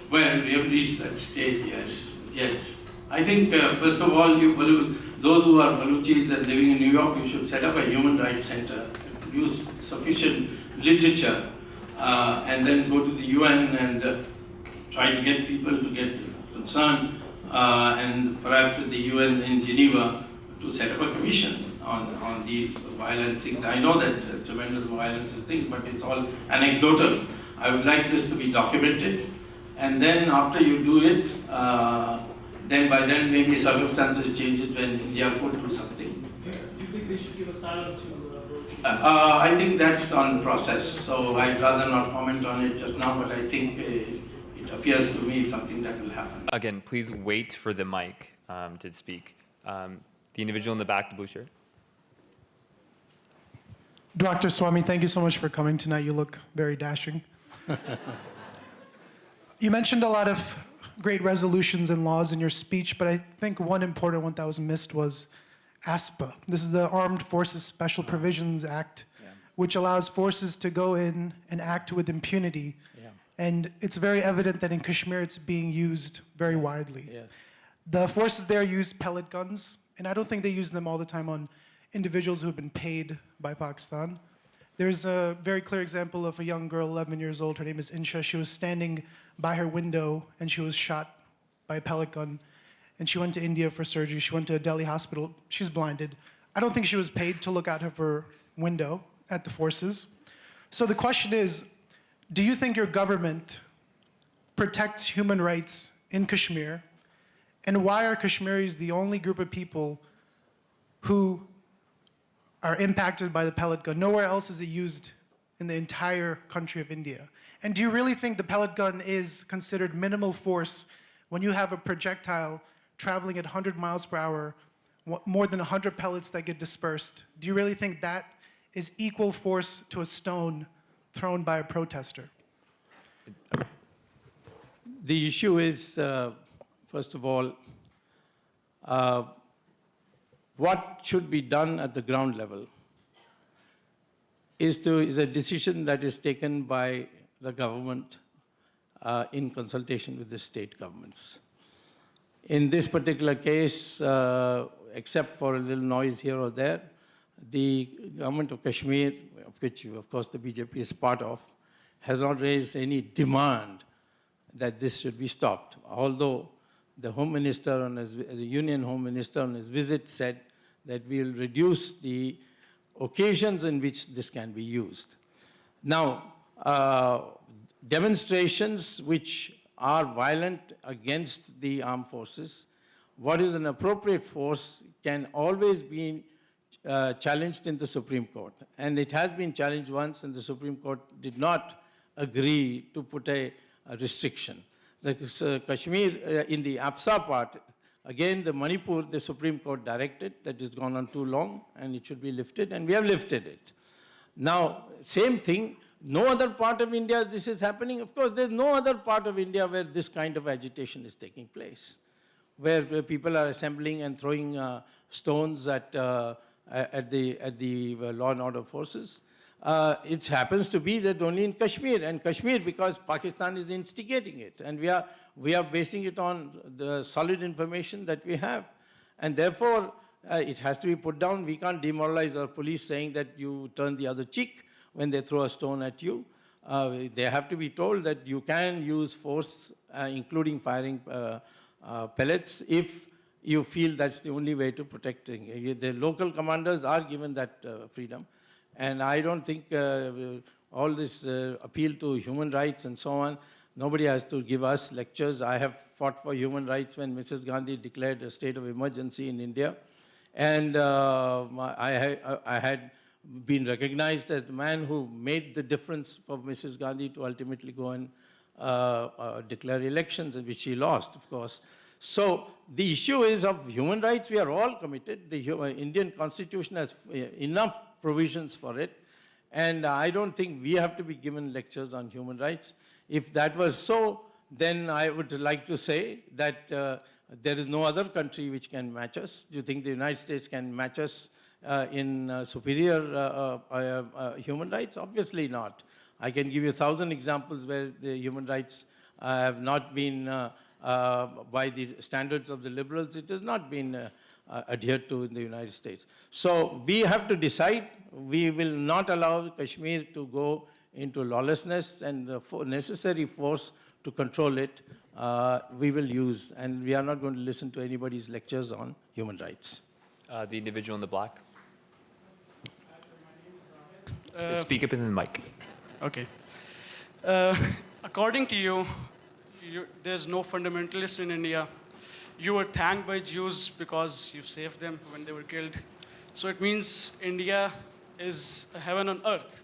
Well, we have reached that stage, yes, yet. I think, first of all, those who are Baluchis and living in New York, you should set up a human rights center, produce sufficient literature, and then go to the UN and try to get people to get concerned, and perhaps at the UN in Geneva to set up a commission on these violent things. I know that tremendous violence is a thing, but it's all anecdotal. I would like this to be documented, and then after you do it, then by then maybe circumstances changes when India could do something. Do you think they should give asylum to Balochis? I think that's on process, so I'd rather not comment on it just now, but I think it appears to me something that will happen. Again, please wait for the mic to speak. The individual in the back, the blue shirt. Dr. Swamy, thank you so much for coming tonight. You look very dashing. You mentioned a lot of great resolutions and laws in your speech, but I think one important one that was missed was ASPA. This is the Armed Forces Special Provisions Act, which allows forces to go in and act with impunity. Yeah. And it's very evident that in Kashmir it's being used very widely. Yeah. The forces there use pellet guns, and I don't think they use them all the time on individuals who have been paid by Pakistan. There's a very clear example of a young girl, 11 years old. Her name is Insha. She was standing by her window and she was shot by a pellet gun. And she went to India for surgery. She went to a Delhi hospital. She's blinded. I don't think she was paid to look out of her window at the forces. So the question is, do you think your government protects human rights in Kashmir? And why are Kashmiris the only group of people who are impacted by the pellet gun? Nowhere else is it used in the entire country of India. And do you really think the pellet gun is considered minimal force when you have a projectile traveling at 100 miles per hour, more than 100 pellets that get dispersed? Do you really think that is equal force to a stone thrown by a protester? The issue is, first of all, what should be done at the ground level is a decision that is taken by the government in consultation with the state governments. In this particular case, except for a little noise here or there, the government of Kashmir, of which, of course, the BJP is part of, has not raised any demand that this should be stopped. Although the Home Minister, the Union Home Minister on his visit said that we will reduce the occasions in which this can be used. Now, demonstrations which are violent against the armed forces, what is an appropriate force can always be challenged in the Supreme Court. And it has been challenged once, and the Supreme Court did not agree to put a restriction. The Kashmir, in the AFSA part, again, the Manipur, the Supreme Court directed that it's gone on too long and it should be lifted, and we have lifted it. Now, same thing, no other part of India this is happening. Of course, there's no other part of India where this kind of agitation is taking place, where people are assembling and throwing stones at the law and order forces. It happens to be that only in Kashmir, and Kashmir because Pakistan is instigating it, and we are basing it on the solid information that we have, and therefore it has to be put down. We can't demoralize our police saying that you turn the other cheek when they throw a stone at you. They have to be told that you can use force, including firing pellets, if you feel that's the only way to protect things. The local commanders are given that freedom. And I don't think all this appeal to human rights and so on, nobody has to give us lectures. I have fought for human rights when Mrs. Gandhi declared a state of emergency in India. And I had been recognized as the man who made the difference for Mrs. Gandhi to ultimately go and declare elections, which she lost, of course. So the issue is of human rights, we are all committed. The Indian Constitution has enough provisions for it. And I don't think we have to be given lectures on human rights. If that was so, then I would like to say that there is no other country which can match us. Do you think the United States can match us in superior human rights? Obviously not. I can give you 1,000 examples where the human rights have not been, by the standards of the liberals, it has not been adhered to in the United States. So we have to decide. We will not allow Kashmir to go into lawlessness, and the necessary force to control it we will use. And we are not going to listen to anybody's lectures on human rights. The individual in the black. Speak up in the mic. Okay. According to you, there's no fundamentalists in India. You were thanked by Jews because you saved them when they were killed. So it means India is a heaven on earth.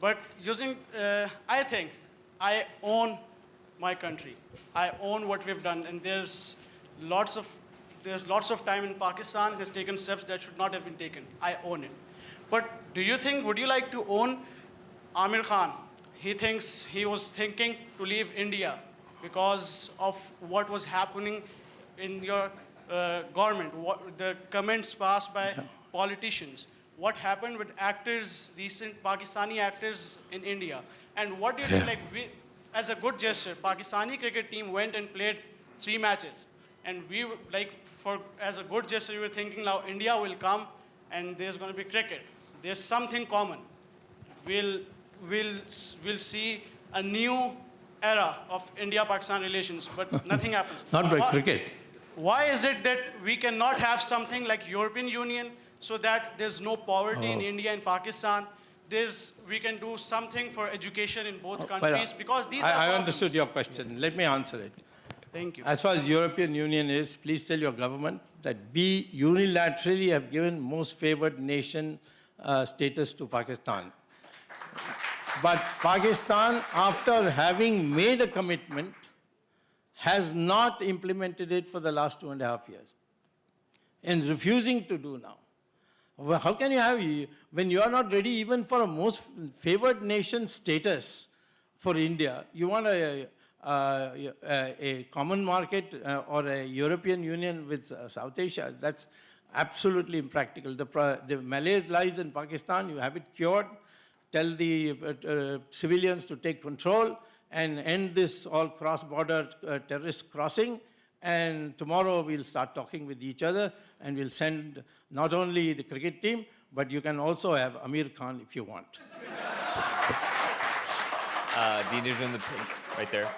But I think I own my country. I own what we've done, and there's lots of time in Pakistan has taken steps that should not have been taken. I own it. But would you like to own Amir Khan? He was thinking to leave India because of what was happening in your government, the comments passed by politicians. What happened with recent Pakistani actors in India? And what do you think, as a good gesture, Pakistani cricket team went and played 3 matches. And as a good gesture, we were thinking now India will come and there's going to be cricket. There's something common. We'll see a new era of India-Pakistan relations, but nothing happens. Not by cricket. Why is it that we cannot have something like European Union so that there's no poverty in India and Pakistan? We can do something for education in both countries, because these are I problems. understood your question. Let me answer it. Thank you. As far as European Union is, please tell your government that we unilaterally have given most favored nation status to Pakistan. But Pakistan, after having made a commitment, has not implemented it for the last 2.5 years and refusing to do now. Well, how can you have, when you are not ready even for a most favored nation status for India, you want a common market or a European Union with South Asia? That's absolutely impractical. The Malays lies in Pakistan, you have it cured. Tell the civilians to take control and end this all cross-border terrorist crossing. And tomorrow we'll start talking with each other, and we'll send not only the cricket team, but you can also have Amir Khan if you want. The individual in the pink, right there.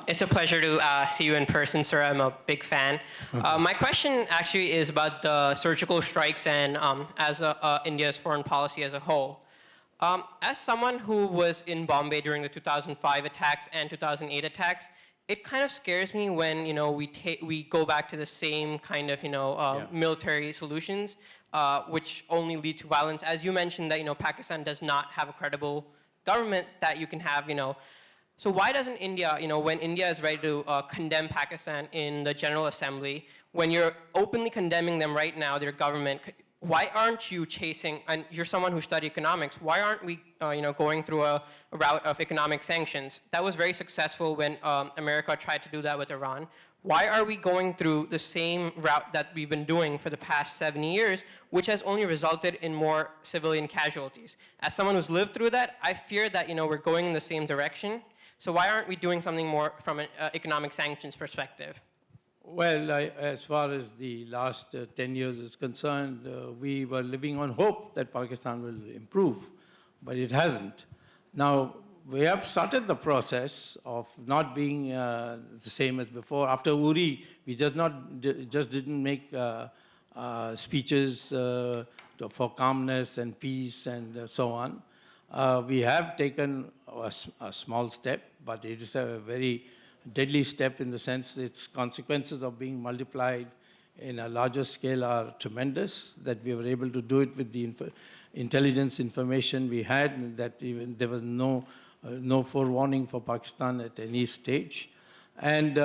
It's a pleasure to see you in person, sir. I'm a big fan. My question actually is about the surgical strikes and India's foreign policy as a whole. As someone who was in Bombay during the 2005 attacks and 2008 attacks, it kind of scares me when we go back to the same kind of military solutions, which only lead to violence. As you mentioned that Pakistan does not have a credible government that you can have So why doesn't India, when India is ready to condemn Pakistan in the General Assembly, when you're openly condemning them right now, their government, why aren't you chasing, and you're someone who studied economics, why aren't we going through a route of economic sanctions? That was very successful when America tried to do that with Iran. Why are we going through the same route that we've been doing for the past 70 years, which has only resulted in more civilian casualties? As someone who's lived through that, I fear that we're going in the same direction. So why aren't we doing something more from an economic sanctions perspective? Well, as far as the last 10 years is concerned, we were living on hope that Pakistan will improve, but it hasn't. Now, we have started the process of not being the same as before. After Uri, we just didn't make speeches for calmness and peace and so on. We have taken a small step, but it is a very deadly step in the sense its consequences of being multiplied in a larger scale are tremendous, that we were able to do it with the intelligence information we had, that even there was no forewarning for Pakistan at any stage. And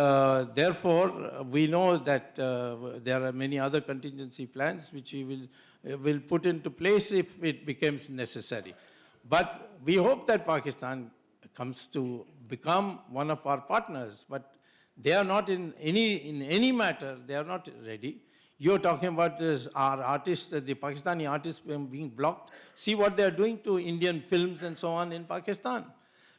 therefore, we know that there are many other contingency plans which we will put into place if it becomes necessary. But we hope that Pakistan comes to become one of our partners, but they are not in any matter, they are not ready. You're talking about our artists, the Pakistani artists being blocked. See what they're doing to Indian films and so on in Pakistan.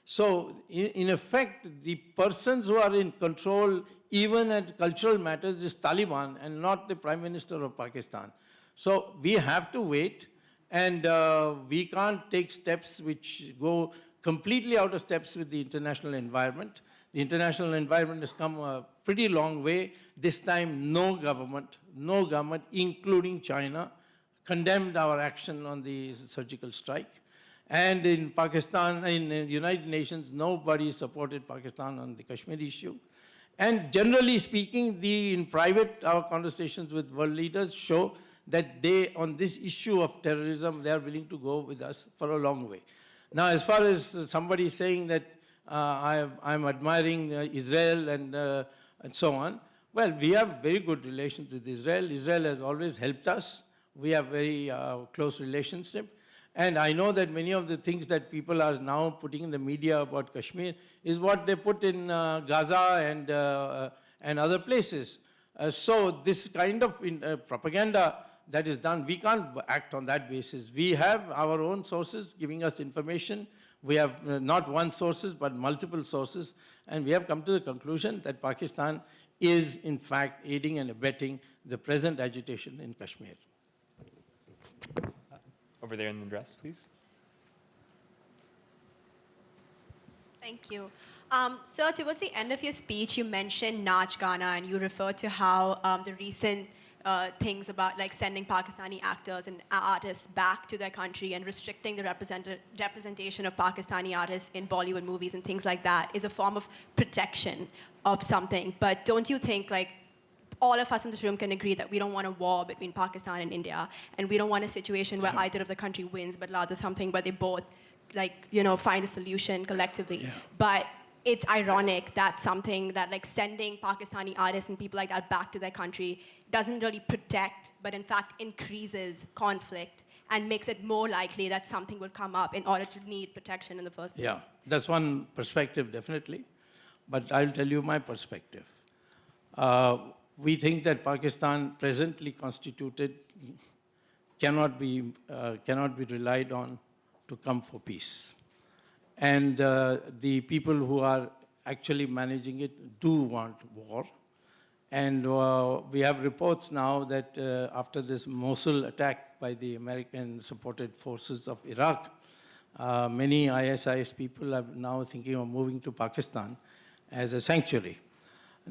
So, in effect, the persons who are in control, even at cultural matters, is Taliban and not the Prime Minister of Pakistan. So, we have to wait, and we can't take steps which go completely out of steps with the international environment. The international environment has come a pretty long way. This time, no government, including China, condemned our action on the surgical strike. And in Pakistan, in the United Nations, nobody supported Pakistan on the Kashmir issue. And generally speaking, in private, our conversations with world leaders show that they, on this issue of terrorism, they are willing to go with us for a long way. Now, as far as somebody saying that I'm admiring Israel and so on, well, we have very good relations with Israel. Israel has always helped us. We have very close relationship. And I know that many of the things that people are now putting in the media about Kashmir is what they put in Gaza and other places. So this kind of propaganda that is done, we can't act on that basis. We have our own sources giving us information. We have not one sources, but multiple sources. And we have come to the conclusion that Pakistan is, in fact, aiding and abetting the present agitation in Kashmir. Over there in the dress, please. Thank you. Sir, towards the end of your speech, you mentioned Nach Gana, and you referred to how the recent things about like sending Pakistani actors and artists back to their country and restricting the representation of Pakistani artists in Bollywood movies and things like that is a form of protection of something. But don't you think, like, all of us in this room can agree that we don't want a war between Pakistan and India, and we don't want a situation where either of the country wins, but rather something where they both, like, you know, find a solution collectively. Yeah. But it's ironic that something that, like, sending Pakistani artists and people like that back to their country doesn't really protect, but in fact increases conflict and makes it more likely that something will come up in order to need protection in the first place. Yeah, that's one perspective, definitely. But I'll tell you my perspective. We think that Pakistan, presently constituted, cannot be relied on to come for peace. And the people who are actually managing it do want war. And we have reports now that after this Mosul attack by the American-supported forces of Iraq, many ISIS people are now thinking of moving to Pakistan as a sanctuary.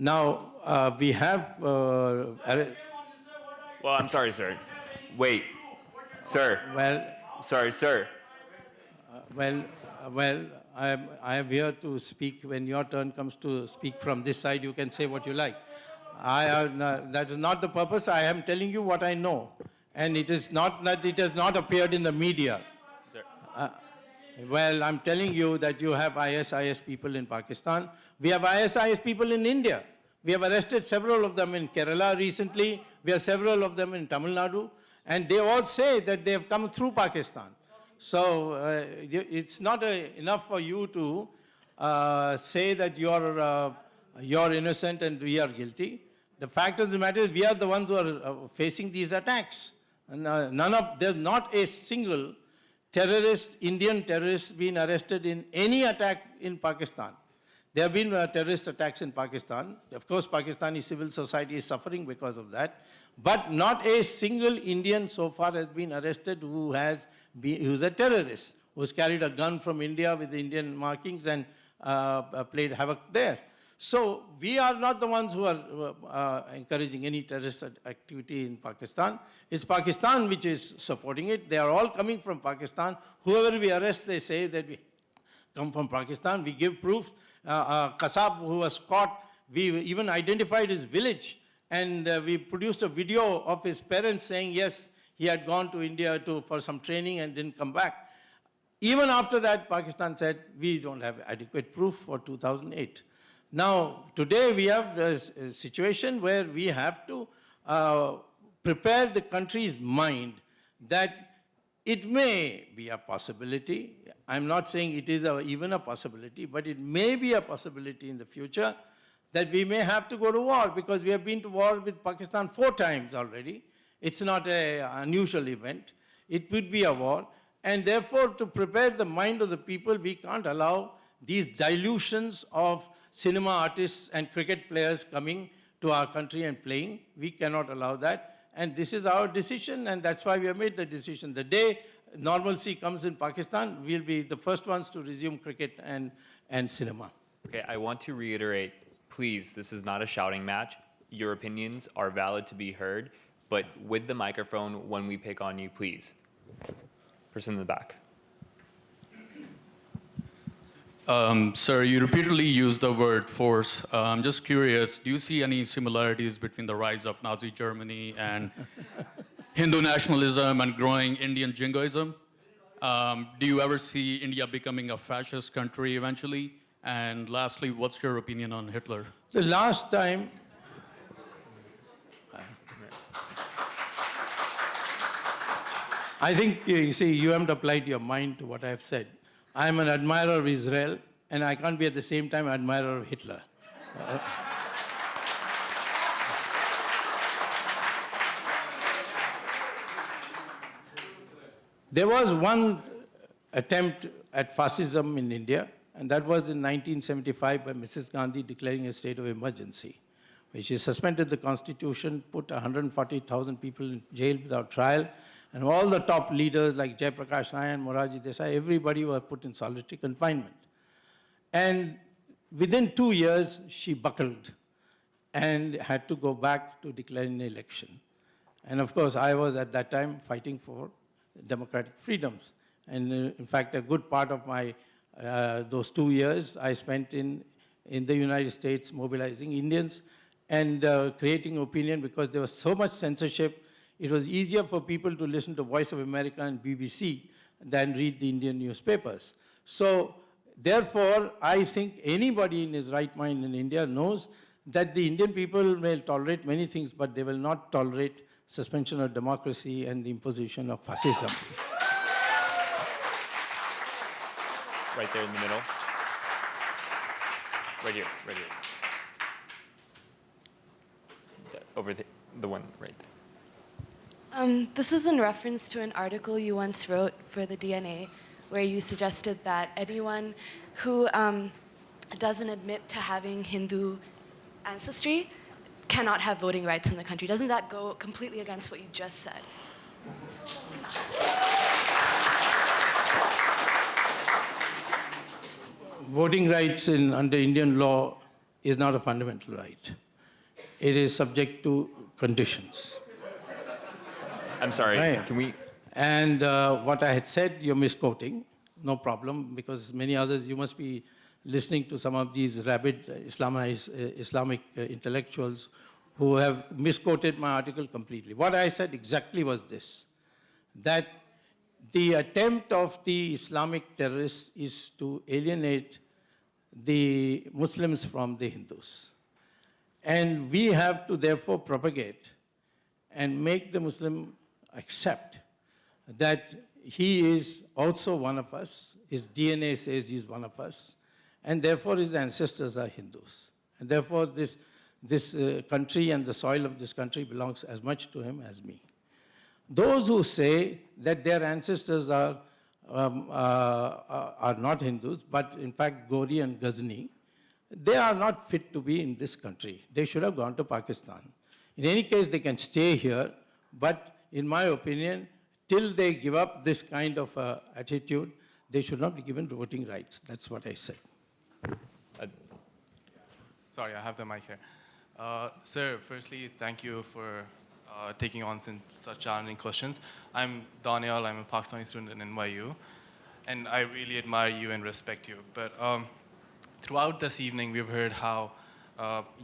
Now, we have... well, I'm sorry, sir. Wait. Sir. Well... Sorry, sir. Well, I am here to speak. When your turn comes to speak from this side, you can say what you like. That is not the purpose. I am telling you what I know. And it is not that it has not appeared in the media. Well, I'm telling you that you have ISIS people in Pakistan. We have ISIS people in India. We have arrested several of them in Kerala recently. We have several of them in Tamil Nadu. And they all say that they have come through Pakistan. So it's not enough for you to say that you're innocent and we are guilty. The fact of the matter is we are the ones who are facing these attacks. And there's not a single terrorist, Indian terrorist, been arrested in any attack in Pakistan. There have been terrorist attacks in Pakistan. Of course, Pakistani civil society is suffering because of that. But not a single Indian so far has been arrested who's a terrorist, who's carried a gun from India with the Indian markings and played havoc there. So we are not the ones who are encouraging any terrorist activity in Pakistan. It's Pakistan which is supporting it. They are all coming from Pakistan. Whoever we arrest, they say that we come from Pakistan. We give proofs. Kasab, who was caught, we even identified his village, and we produced a video of his parents saying, yes, he had gone to India for some training and didn't come back. Even after that, Pakistan said, we don't have adequate proof for 2008. Now, today we have a situation where we have to prepare the country's mind that it may be a possibility. I'm not saying it is even a possibility, but it may be a possibility in the future that we may have to go to war, because we have been to war with Pakistan 4 times already. It's not an unusual event. It would be a war. And therefore, to prepare the mind of the people, we can't allow these dilutions of cinema artists and cricket players coming to our country and playing. We cannot allow that. And this is our decision, and that's why we have made the decision. The day normalcy comes in Pakistan, we'll be the first ones to resume cricket and cinema. Okay, I want to reiterate, please, this is not a shouting match. Your opinions are valid to be heard, but with the microphone when we pick on you, please. Person in the back. Sir, you repeatedly used the word force. I'm just curious, do you see any similarities between the rise of Nazi Germany and Hindu nationalism and growing Indian jingoism? Do you ever see India becoming a fascist country eventually? And lastly, what's your opinion on Hitler? The last time, I think, you see, you haven't applied your mind to what I've said. I'm an admirer of Israel, and I can't be at the same time an admirer of Hitler. There was one attempt at fascism in India, and that was in 1975 by Mrs. Gandhi declaring a state of emergency, where she suspended the constitution, put 140,000 people in jail without trial, and all the top leaders like Jayaprakash Nayan, Morarji Desai, everybody were put in solitary confinement. And within 2 years, she buckled and had to go back to declare an election. And of course, I was at that time fighting for democratic freedoms. And in fact, a good part of my those 2 years I spent in the United States mobilizing Indians and creating opinion, because there was so much censorship. It was easier for people to listen to Voice of America and BBC than read the Indian newspapers. So therefore, I think anybody in his right mind in India knows that the Indian people may tolerate many things, but they will not tolerate suspension of democracy and the imposition of fascism. Right there in the middle. Right here, right here. Over the one right there. This is in reference to an article you once wrote for the DNA, where you suggested that anyone who doesn't admit to having Hindu ancestry cannot have voting rights in the country. Doesn't that go completely against what you just said? Voting rights under Indian law is not a fundamental right. It is subject to conditions. I'm sorry, Right. can we? And what I had said, you're misquoting, no problem, because many others, you must be listening to some of these rabid Islamic intellectuals who have misquoted my article completely. What I said exactly was this, that the attempt of the Islamic terrorists is to alienate the Muslims from the Hindus. And we have to therefore propagate and make the Muslim accept that he is also one of us, his DNA says he's one of us, and therefore his ancestors are Hindus. And therefore this country and the soil of this country belongs as much to him as me. Those who say that their ancestors are not Hindus, but in fact Gori and Ghazni, they are not fit to be in this country. They should have gone to Pakistan. In any case, they can stay here, but in my opinion, till they give up this kind of attitude, they should not be given voting rights. That's what I said. Sorry, I have the mic here. Sir, firstly, thank you for taking on such challenging questions. I'm Daniel, I'm a Pakistani student in NYU, and I really admire you and respect you. But throughout this evening, we've heard how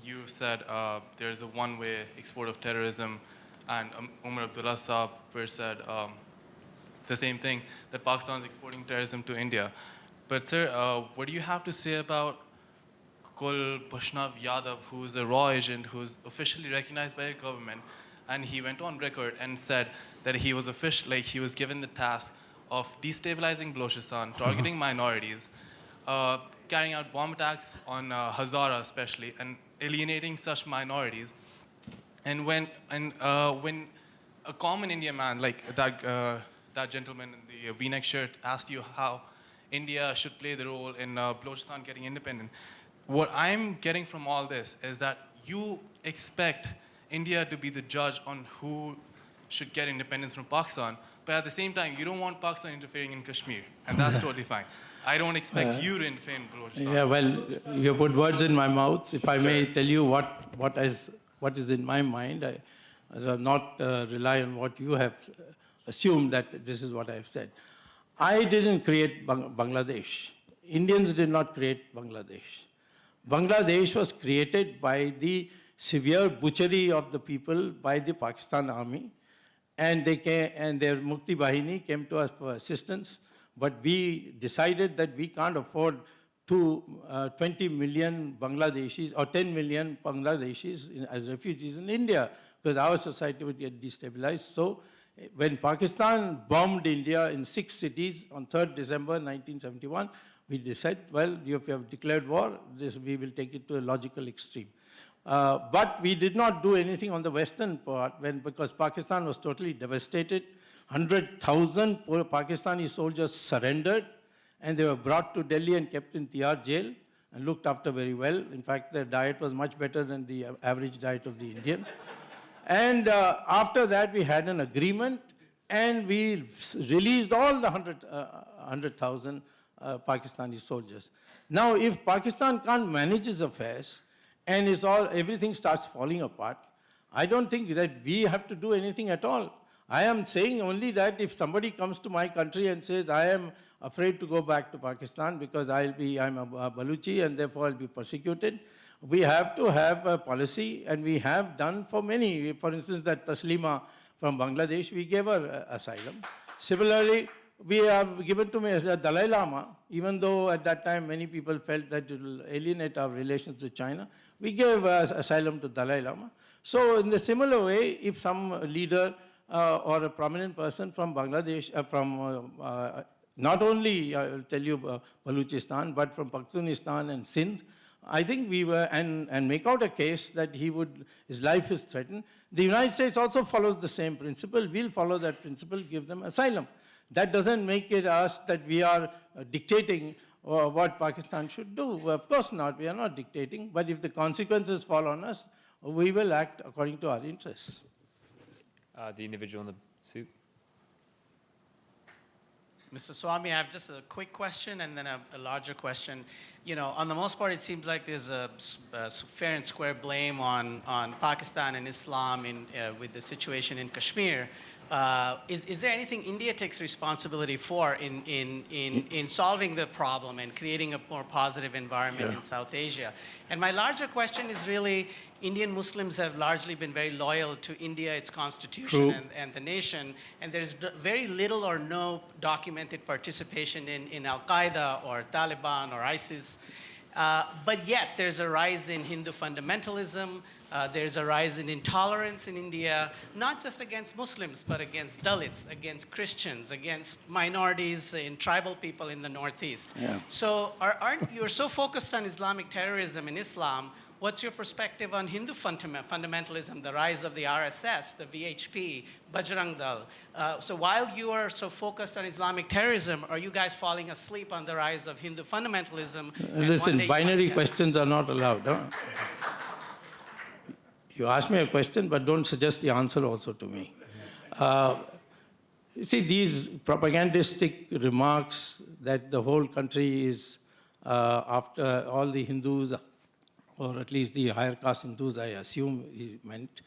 you said there's a one-way export of terrorism, and Umar Abdullah Saab first said the same thing, that Pakistan is exporting terrorism to India. But sir, what do you have to say about Kul Bhushnav Yadav, who's a raw agent, who's officially recognized by a government, and he went on record and said that he was he was given the task of destabilizing Balochistan, targeting minorities, carrying out bomb attacks on Hazara especially, and alienating such minorities. And when a common Indian man like that gentleman in the V-neck shirt asked you how India should play the role in Balochistan getting independent, what I'm getting from all this is that you expect India to be the judge on who should get independence from Pakistan, but at the same time, you don't want Pakistan interfering in Kashmir, and that's totally fine. I don't expect you to interfere in Balochistan. Yeah, well, you put words in my mouth. If I may tell you what is in my mind, I will not rely on what you have assumed that this is what I have said. I didn't create Bangladesh. Indians did not create Bangladesh. Bangladesh was created by the severe butchery of the people by the Pakistan army, and they came, and their Mukti Bahini came to us for assistance. But we decided that we can't afford 20 million Bangladeshis or 10 million Bangladeshis as refugees in India, because our society would get destabilized. So when Pakistan bombed India in 6 cities on 3rd December 1971, we decided, well, you have declared war, we will take it to a logical extreme. But we did not do anything on the western part because Pakistan was totally devastated. 100,000 Pakistani soldiers surrendered, and they were brought to Delhi and kept in Tihar jail and looked after very well. In fact, their diet was much better than the average diet of the Indian. And after that, we had an agreement, and we released all the 100,000 Pakistani soldiers. Now, if Pakistan can't manage its affairs, and everything starts falling apart, I don't think that we have to do anything at all. I am saying only that if somebody comes to my country and says, I am afraid to go back to Pakistan because I'm a Baluchi and therefore I'll be persecuted, we have to have a policy, and we have done for many. For instance, that Taslima from Bangladesh, we gave her asylum. Similarly, we have given to me as a Dalai Lama, even though at that time many people felt that it will alienate our relations with China. We gave asylum to Dalai Lama. So in the similar way, if some leader or a prominent person from Bangladesh, not only, I will tell you, Balochistan, but from Pakhtunistan and Sindh, I think we were, and make out a case that his life is threatened. The United States also follows the same principle. We'll follow that principle, give them asylum. That doesn't make it us that we are dictating what Pakistan should do. Of course not, we are not dictating, but if the consequences fall on us, we will act according to our interests. The individual in the suit. Mr. Swamy, I have just a quick question and then a larger question. You know, on the most part, it seems like there's a fair and square blame on Pakistan and Islam with the situation in Kashmir. Is there anything India takes responsibility for in solving the problem and creating a more positive environment in South Asia? And my larger question is really, Indian Muslims have largely been very loyal to India, its constitution, and the nation, and there's very little or no documented participation in Al-Qaeda or Taliban or ISIS. But yet, there's a rise in Hindu fundamentalism, there's a rise in intolerance in India, not just against Muslims, but against Dalits, against Christians, against minorities and tribal people in the Northeast. Yeah. So you're so focused on Islamic terrorism in Islam. What's your perspective on Hindu fundamentalism, the rise of the RSS, the VHP, Bajrang Dal? So while you are so focused on Islamic terrorism, are you guys falling asleep on the rise of Hindu fundamentalism? Listen, binary questions are not allowed. Huh? You ask me a question, but don't suggest the answer also to me. You see, these propagandistic remarks that the whole country is after all the Hindus, or at least the higher caste Hindus, I assume he meant,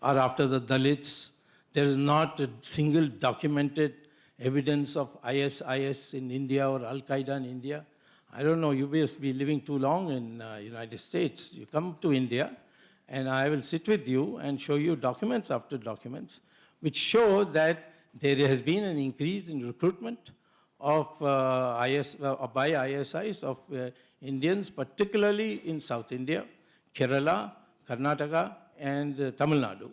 are after the Dalits. There is not a single documented evidence of ISIS in India or Al-Qaeda in India. I don't know, you must be living too long in United States. You come to India, and I will sit with you and show you documents after documents, which show that there has been an increase in recruitment of by ISIS of Indians, particularly in South India, Kerala, Karnataka, and Tamil Nadu.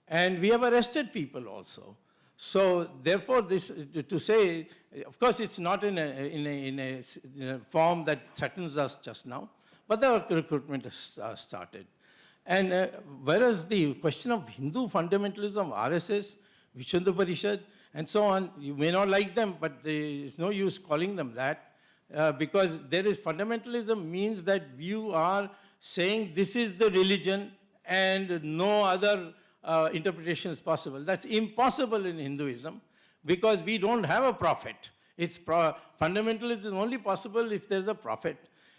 And we have arrested people also. So therefore, this to say, of course, it's not in a form that threatens us just now, but the recruitment has started. And whereas the question of Hindu fundamentalism, RSS, Vishnu Parishad, and so on, you may not like them, but there is no use calling them that, because there is fundamentalism means that you are saying this is the religion and no other interpretation is possible. That's impossible in Hinduism because we don't have a prophet. Fundamentalism is only possible if there's a prophet.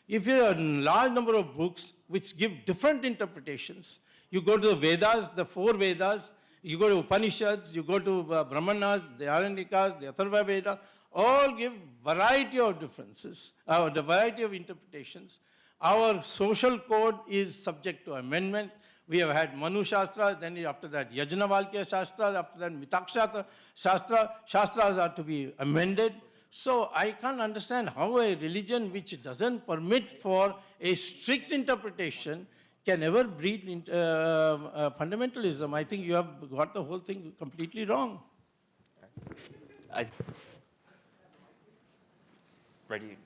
If you have a large number of books which give different interpretations, you go to the Vedas, the 4 Vedas, you go to Upanishads, you go to Brahmanas, the Aranyakas, the Atharva Veda, all give variety of differences, the variety of interpretations. Our social code is subject to amendment. We have had Manu Shastra, then after that Yajnavalkya Shastra, after that Mitakshatra Shastra. Shastras are to be amended. So I can't understand how a religion which doesn't permit for a strict interpretation can ever breed fundamentalism. I think you have got the whole thing completely wrong. Ready?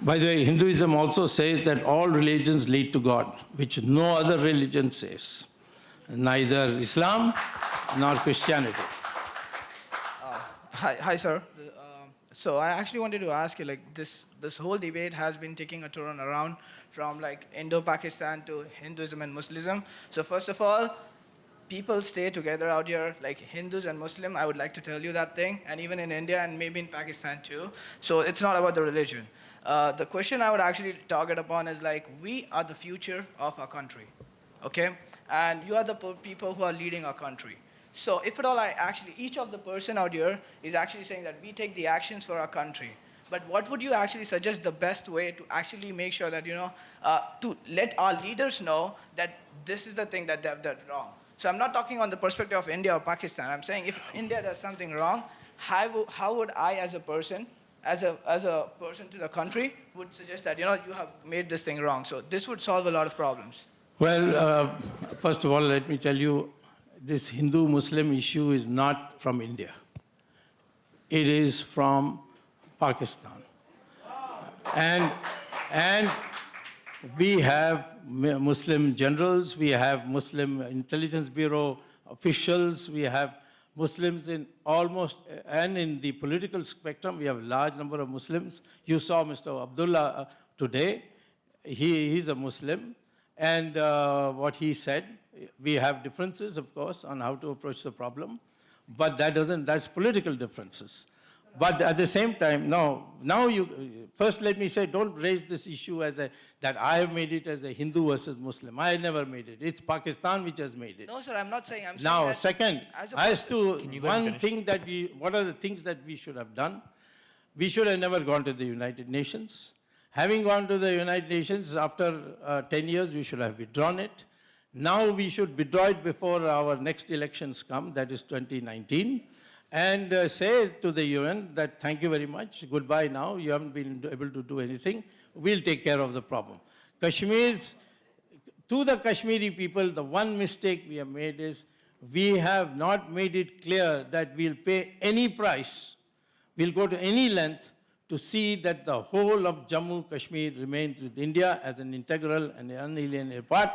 By the way, Hinduism also says that all religions lead to God, which no other religion says. Neither Islam nor Christianity. Hi, sir. So I actually wanted to ask you, like, this whole debate has been taking a turn around from like Indo-Pakistan to Hinduism and Muslim. So first of all, people stay together out here, like Hindus and Muslim. I would like to tell you that thing, and even in India and maybe in Pakistan too. So it's not about the religion. The question I would actually target upon is like, we are the future of our country, okay? And you are the people who are leading our country. So if at all each of the person out here is actually saying that we take the actions for our country, but what would you actually suggest the best way to actually make sure that, to let our leaders know that this is the thing that they've done wrong? So I'm not talking on the perspective of India or Pakistan. I'm saying if India does something wrong, how would I as a person, as a person to the country, would suggest that, you have made this thing wrong. So this would solve a lot of problems. Well, first of all, let me tell you, this Hindu-Muslim issue is not from India. It is from Pakistan. And we have Muslim generals, we have Muslim Intelligence Bureau officials, we have Muslims in almost, and in the political spectrum, we have a large number of Muslims. You saw Mr. Abdullah today. He's a Muslim. And what he said, we have differences, of course, on how to approach the problem. But that's political differences. But at the same time, first let me say, don't raise this issue that I have made it as a Hindu versus Muslim. I never made it. It's Pakistan which has made it. No, sir, I'm not saying. Now, second, as to one thing what are the things that we should have done? We should have never gone to the United Nations. Having gone to the United Nations, after 10 years, we should have withdrawn it. Now we should withdraw it before our next elections come, that is 2019. And say to the UN that thank you very much, goodbye now, you haven't been able to do anything, we'll take care of the problem. To the Kashmiri people, the one mistake we have made is we have not made it clear that we'll pay any price, we'll go to any length to see that the whole of Jammu Kashmir remains with India as an integral and unalienated part.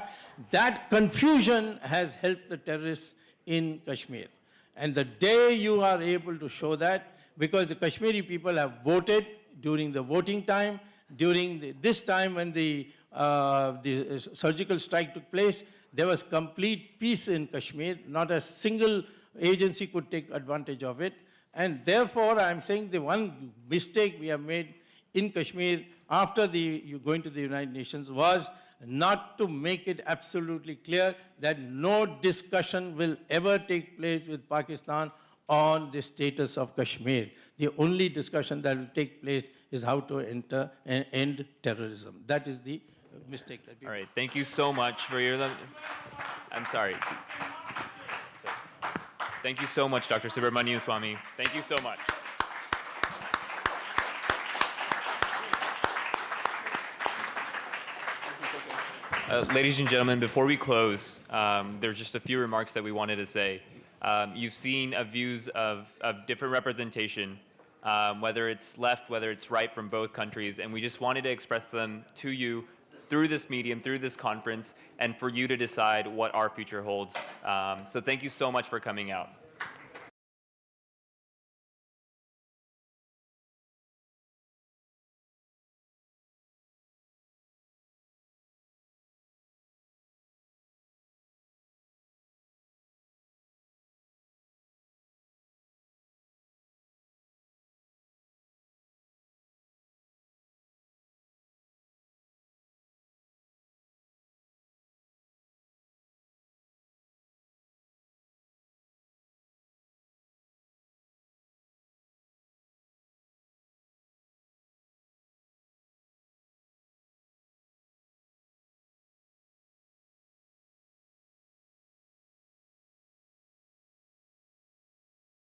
That confusion has helped the terrorists in Kashmir. And the day you are able to show that, because the Kashmiri people have voted during the voting time, during this time when the the surgical strike took place, there was complete peace in Kashmir. Not a single agency could take advantage of it. And therefore, I'm saying the one mistake we have made in Kashmir after going to the United Nations was not to make it absolutely clear that no discussion will ever take place with Pakistan on the status of Kashmir. The only discussion that will take place is how to end terrorism. That is the mistake that we All right, thank you so much for your... I'm sorry. Thank you so much, Dr. Subramanian Swamy. Thank you so much. Ladies and gentlemen, before we close, there's just a few remarks that we wanted to say. You've seen views of different representation, whether it's left, whether it's right from both countries, and we just wanted to express them to you through this medium, through this conference, and for you to decide what our future holds. So thank you so much for coming out.